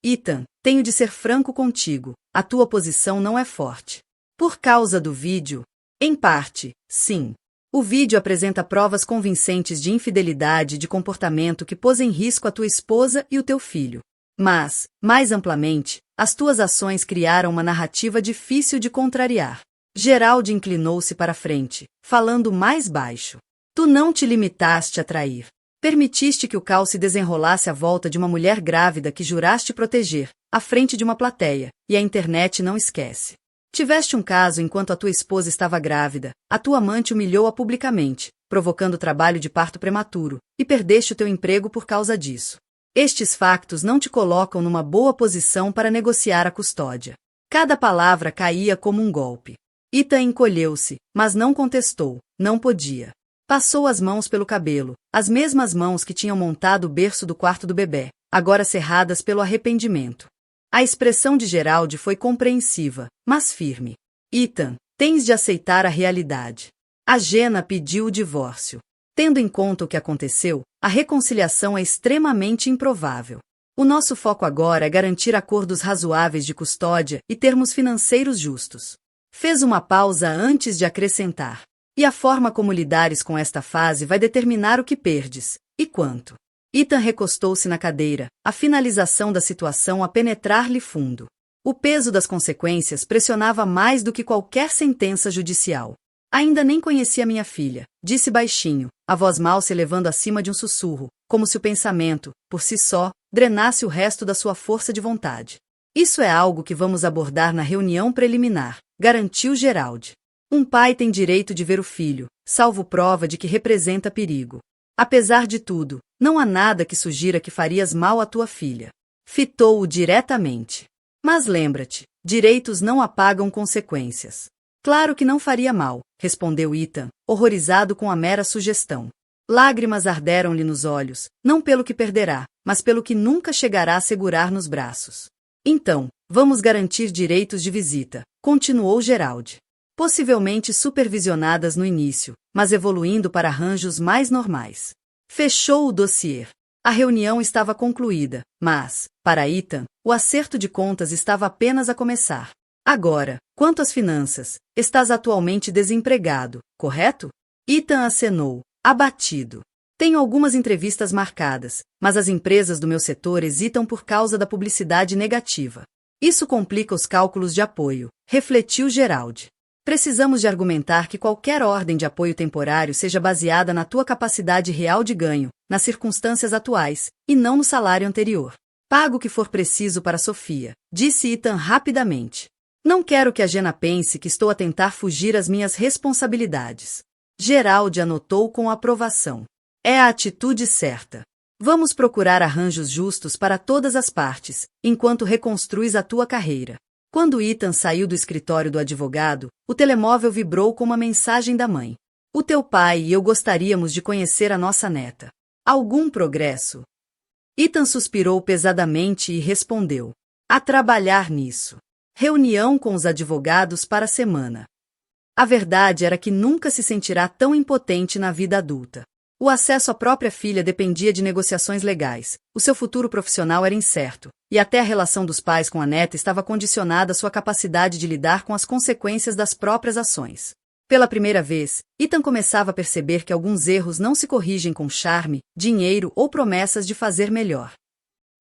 Ethan, tenho de ser franco contigo, a tua posição não é forte. Por causa do vídeo? Em parte, sim. O vídeo apresenta provas convincentes de infidelidade e de comportamento que pôs em risco a tua esposa e o teu filho. Mas, mais amplamente, as tuas ações criaram uma narrativa difícil de contrariar. Gerald inclinou-se para a frente, falando mais baixo. Tu não te limitaste a trair. Permitiste que o caos se desenrolasse à volta de uma mulher grávida que juraste proteger, à frente de uma plateia, e a internet não esquece. Tiveste um caso enquanto a tua esposa estava grávida, a tua amante humilhou-a publicamente, provocando trabalho de parto prematuro, e perdeste o teu emprego por causa disso. Estes factos não te colocam numa boa posição para negociar a custódia. Cada palavra caía como um golpe. Ethan encolheu-se, mas não contestou, não podia. Passou as mãos pelo cabelo, as mesmas mãos que tinham montado o berço do quarto do bebê, agora cerradas pelo arrependimento. A expressão de Gerald foi compreensiva, mas firme. Ethan, tens de aceitar a realidade. A Gena pediu o divórcio. Tendo em conta o que aconteceu, a reconciliação é extremamente improvável. O nosso foco agora é garantir acordos razoáveis de custódia e termos financeiros justos. Fez uma pausa antes de acrescentar. E a forma como lidares com esta fase vai determinar o que perdes, e quanto. Ethan recostou-se na cadeira, a finalização da situação a penetrar-lhe fundo. O peso das consequências pressionava mais do que qualquer sentença judicial. Ainda nem conhecia minha filha, disse baixinho, a voz mal se elevando acima de um sussurro, como se o pensamento, por si só, drenasse o resto da sua força de vontade. Isso é algo que vamos abordar na reunião preliminar, garantiu Gerald. Um pai tem direito de ver o filho, salvo prova de que representa perigo. Apesar de tudo, não há nada que sugira que farias mal à tua filha. Fitou-o diretamente. Mas lembra-te, Direitos não apagam consequências. Claro que não faria mal, respondeu Ethan, horrorizado com a mera sugestão. Lágrimas arderam-lhe nos olhos, não pelo que perderá, mas pelo que nunca chegará a segurar nos braços. Então, vamos garantir direitos de visita, continuou Gerald. Possivelmente supervisionadas no início, mas evoluindo para arranjos mais normais. Fechou o dossiê. A reunião estava concluída, mas, para Ethan, o acerto de contas estava apenas a começar. Agora, quanto às finanças, estás atualmente desempregado, correto? Ethan acenou, abatido. Tenho algumas entrevistas marcadas, mas as empresas do meu setor hesitam por causa da publicidade negativa. Isso complica os cálculos de apoio, refletiu Gerald. Precisamos de argumentar que qualquer ordem de apoio temporário seja baseada na tua capacidade real de ganho, nas circunstâncias atuais, e não no salário anterior. Pago o que for preciso para Sofia, disse Ethan rapidamente. Não quero que a Jenna pense que estou a tentar fugir às minhas responsabilidades. Gerald anotou com aprovação. É a atitude certa. Vamos procurar arranjos justos para todas as partes, enquanto reconstruis a tua carreira. Quando Ethan saiu do escritório do advogado, o telemóvel vibrou com uma mensagem da mãe. O teu pai e eu gostaríamos de conhecer a nossa neta. Algum progresso? Ethan suspirou pesadamente e respondeu. A trabalhar nisso. Reunião com os advogados para a semana. A verdade era que nunca se sentirá tão impotente na vida adulta. O acesso à própria filha dependia de negociações legais, o seu futuro profissional era incerto, e até a relação dos pais com a neta estava condicionada à sua capacidade de lidar com as consequências das próprias ações. Pela primeira vez, Ethan começava a perceber que alguns erros não se corrigem com charme, dinheiro ou promessas de fazer melhor.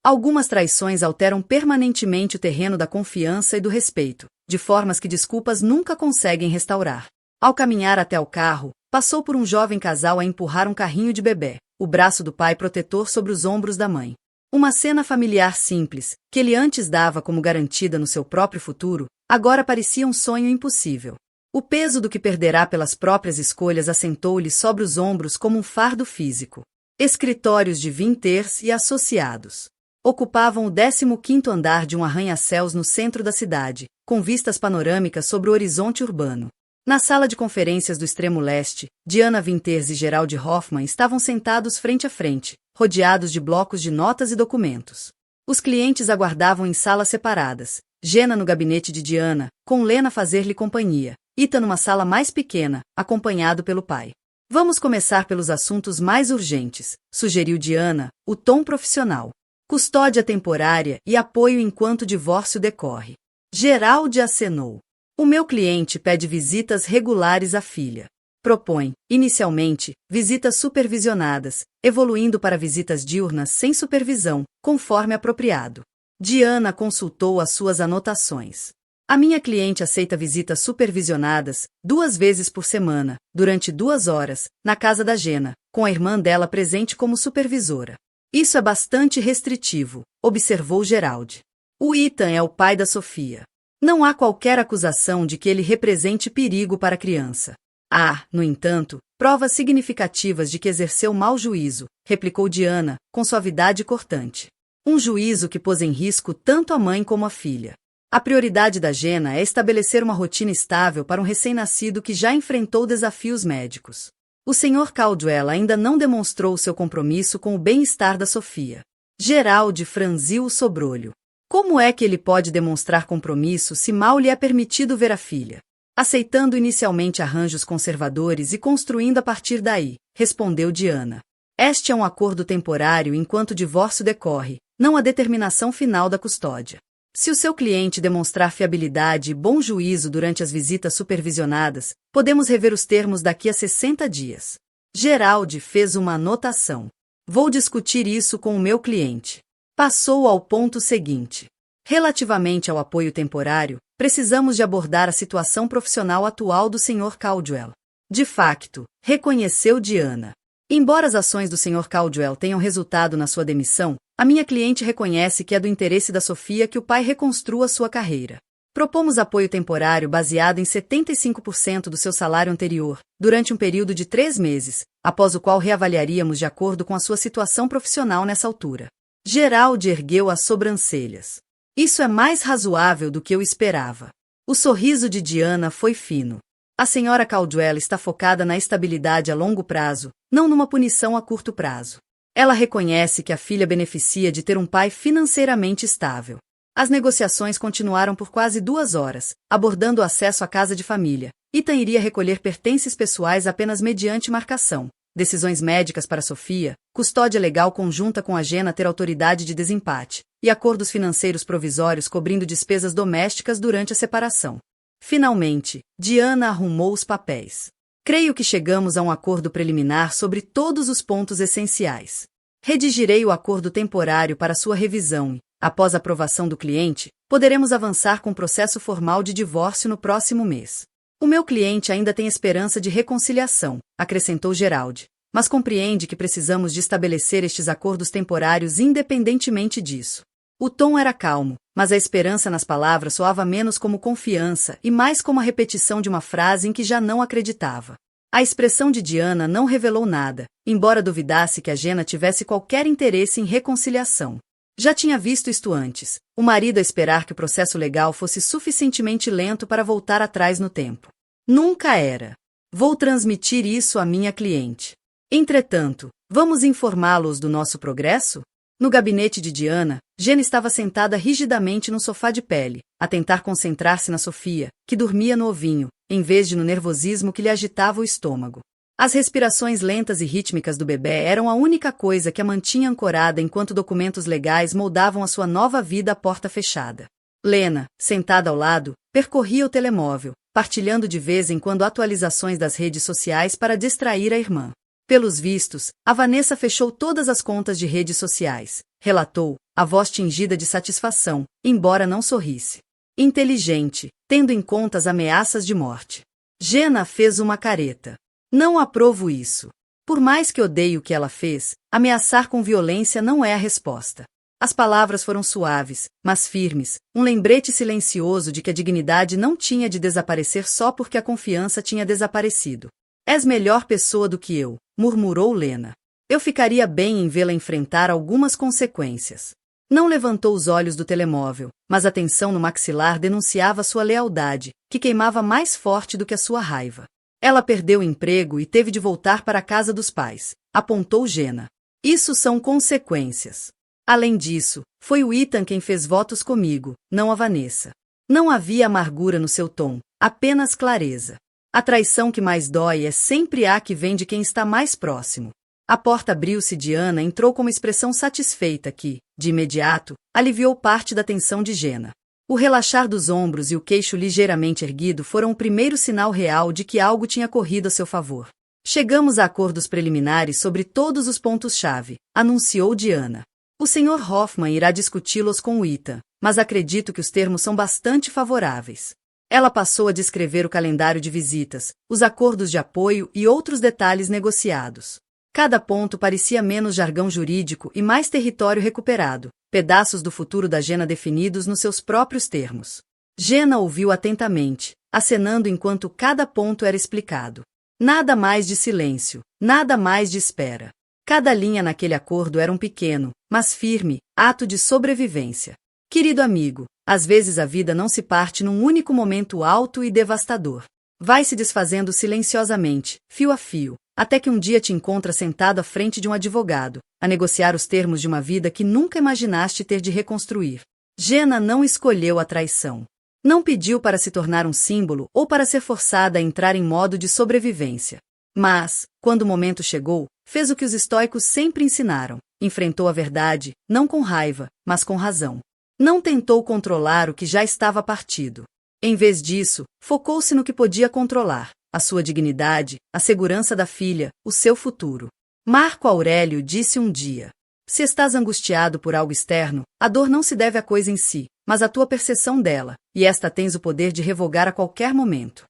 Algumas traições alteram permanentemente o terreno da confiança e do respeito, de formas que desculpas nunca conseguem restaurar. Ao caminhar até o carro, passou por um jovem casal a empurrar um carrinho de bebê, o braço do pai protetor sobre os ombros da mãe. Uma cena familiar simples, que ele antes dava como garantida no seu próprio futuro, agora parecia um sonho impossível. O peso do que perderá pelas próprias escolhas assentou-lhe sobre os ombros como um fardo físico. Escritórios de Winters e Associados ocupavam o 15º andar de um arranha-céus no centro da cidade, com vistas panorâmicas sobre o horizonte urbano. Na sala de conferências do extremo leste, Diana Winters e Gerald Hoffman estavam sentados frente a frente, rodeados de blocos de notas e documentos. Os clientes aguardavam em salas separadas, Jenna no gabinete de Diana, com Lena a fazer-lhe companhia, Ethan numa sala mais pequena, acompanhado pelo pai. Vamos começar pelos assuntos mais urgentes, sugeriu Diana, o tom profissional. Custódia temporária e apoio enquanto o divórcio decorre. Gerald acenou. O meu cliente pede visitas regulares à filha. Propõe, inicialmente, visitas supervisionadas, evoluindo para visitas diurnas sem supervisão, conforme apropriado. Diana consultou as suas anotações. A minha cliente aceita visitas supervisionadas, 2 vezes por semana, durante 2 horas, na casa da Jenna, com a irmã dela presente como supervisora. Isso é bastante restritivo, observou Gerald. O Ethan é o pai da Sofia. Não há qualquer acusação de que ele represente perigo para a criança. Há, no entanto, provas significativas de que exerceu mau juízo, replicou Diana, com suavidade cortante. Um juízo que pôs em risco tanto a mãe como a filha. A prioridade da Jenna é estabelecer uma rotina estável para um recém-nascido que já enfrentou desafios médicos. O Sr. Caldwell ainda não demonstrou seu compromisso com o bem-estar da Sofia. Gerald franziu o sobrolho. Como é que ele pode demonstrar compromisso se mal lhe é permitido ver a filha? Aceitando inicialmente arranjos conservadores e construindo a partir daí, respondeu Diana. Este é um acordo temporário enquanto o divórcio decorre, não a determinação final da custódia. Se o seu cliente demonstrar fiabilidade e bom juízo durante as visitas supervisionadas, podemos rever os termos daqui a 60 dias. Gerald fez uma anotação. Vou discutir isso com o meu cliente. Passou ao ponto seguinte. Relativamente ao apoio temporário, precisamos de abordar a situação profissional atual do Sr. Caldwell. De facto, reconheceu Diana. Embora as ações do Sr. Caldwell tenham resultado na sua demissão, a minha cliente reconhece que é do interesse da Sofia que o pai reconstrua sua carreira. Propomos apoio temporário baseado em 75% do seu salário anterior, durante um período de 3 meses, após o qual reavaliaríamos de acordo com a sua situação profissional nessa altura. Gerald ergueu as sobrancelhas. Isso é mais razoável do que eu esperava. O sorriso de Diana foi fino. A senhora Caldwell está focada na estabilidade a longo prazo, não numa punição a curto prazo. Ela reconhece que a filha beneficia de ter um pai financeiramente estável. As negociações continuaram por quase 2 horas, abordando o acesso à casa de família. Ethan iria recolher pertences pessoais apenas mediante marcação, decisões médicas para Sofia, custódia legal conjunta com a Jenna ter autoridade de desempate, e acordos financeiros provisórios cobrindo despesas domésticas durante a separação. Finalmente, Diana arrumou os papéis. Creio que chegamos a um acordo preliminar sobre todos os pontos essenciais. Redigirei o acordo temporário para sua revisão e, após a aprovação do cliente, poderemos avançar com o processo formal de divórcio no próximo mês. O meu cliente ainda tem esperança de reconciliação, acrescentou Gerald, mas compreende que precisamos de estabelecer estes acordos temporários independentemente disso. O tom era calmo, mas a esperança nas palavras soava menos como confiança e mais como a repetição de uma frase em que já não acreditava. A expressão de Diana não revelou nada, embora duvidasse que a Jenna tivesse qualquer interesse em reconciliação. Já tinha visto isto antes, o marido a esperar que o processo legal fosse suficientemente lento para voltar atrás no tempo. Nunca era. Vou transmitir isso à minha cliente. Entretanto, vamos informá-los do nosso progresso? No gabinete de Diana, Jenna estava sentada rigidamente no sofá de pele, a tentar concentrar-se na Sofia, que dormia no ovinho, em vez de no nervosismo que lhe agitava o estômago. As respirações lentas e rítmicas do bebê eram a única coisa que a mantinha ancorada enquanto documentos legais moldavam a sua nova vida à porta fechada. Lena, sentada ao lado, percorria o telemóvel, partilhando de vez em quando atualizações das redes sociais para distrair a irmã. Pelos vistos, a Vanessa fechou todas as contas de redes sociais, relatou, a voz tingida de satisfação, embora não sorrisse. Inteligente, tendo em conta as ameaças de morte. Jenna fez uma careta. Não aprovo isso. Por mais que odeie o que ela fez, ameaçar com violência não é a resposta. As palavras foram suaves, mas firmes, um lembrete silencioso de que a dignidade não tinha de desaparecer só porque a confiança tinha desaparecido. És melhor pessoa do que eu, murmurou Lena. Eu ficaria bem em vê-la enfrentar algumas consequências. Não levantou os olhos do telemóvel, mas a tensão no maxilar denunciava sua lealdade, que queimava mais forte do que a sua raiva. Ela perdeu o emprego e teve de voltar para a casa dos pais, apontou Jenna. Isso são consequências. Além disso, foi o Ethan quem fez votos comigo, não a Vanessa. Não havia amargura no seu tom, apenas clareza. A traição que mais dói é sempre a que vem de quem está mais próximo. A porta abriu-se e Diana entrou com uma expressão satisfeita que, de imediato, aliviou parte da tensão de Jenna. O relaxar dos ombros e o queixo ligeiramente erguido foram o primeiro sinal real de que algo tinha corrido a seu favor. Chegamos a acordos preliminares sobre todos os pontos-chave, anunciou Diana. O Sr. Hoffman irá discuti-los com o Ethan, mas acredito que os termos são bastante favoráveis. Ela passou a descrever o calendário de visitas, os acordos de apoio e outros detalhes negociados. Cada ponto parecia menos jargão jurídico e mais território recuperado, pedaços do futuro da Jenna definidos nos seus próprios termos. Jenna ouviu atentamente, acenando enquanto cada ponto era explicado. Nada mais de silêncio, nada mais de espera. Cada linha naquele acordo era um pequeno, mas firme, ato de sobrevivência. Querido amigo, às vezes a vida não se parte num único momento alto e devastador. Vai se desfazendo silenciosamente, fio a fio, até que um dia te encontra sentado à frente de um advogado, a negociar os termos de uma vida que nunca imaginaste ter de reconstruir. Jenna não escolheu a traição. Não pediu para se tornar um símbolo ou para ser forçada a entrar em modo de sobrevivência. Mas, quando o momento chegou, fez o que os estoicos sempre ensinaram, enfrentou a verdade, não com raiva, mas com razão. Não tentou controlar o que já estava partido. Em vez disso, focou-se no que podia controlar, a sua dignidade, a segurança da filha, o seu futuro. Marco Aurélio disse um dia: se estás angustiado por algo externo, a dor não se deve à coisa em si, mas à tua percepção dela, e esta tens o poder de revogar a qualquer momento.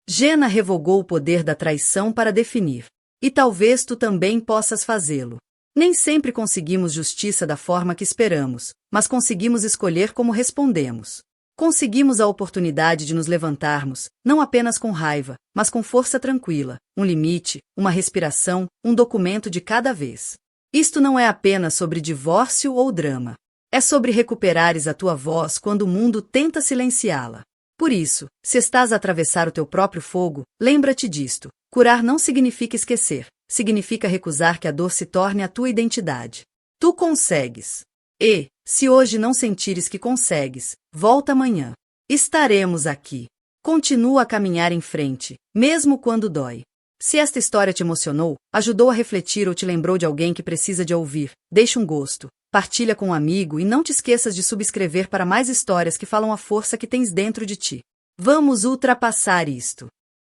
Jenna revogou o poder da traição para definir. E talvez tu também possas fazê-lo. Nem sempre conseguimos justiça da forma que esperamos, mas conseguimos escolher como respondemos. Conseguimos a oportunidade de nos levantarmos, não apenas com raiva, mas com força tranquila, um limite, uma respiração, um documento de cada vez. Isto não é apenas sobre divórcio ou drama. É sobre recuperares a tua voz quando o mundo tenta silenciá-la. Por isso, se estás a atravessar o teu próprio fogo, lembra-te disto. Curar não significa esquecer, significa recusar que a dor se torne a tua identidade. Tu consegues. E, se hoje não sentires que consegues, volta amanhã. Estaremos aqui. Continua a caminhar em frente, mesmo quando dói. Se esta história te emocionou, ajudou a refletir ou te lembrou de alguém que precisa de ouvir, deixa um gosto, partilha com um amigo e não te esqueças de subscrever para mais histórias que falam a força que tens dentro de ti. Vamos ultrapassar isto.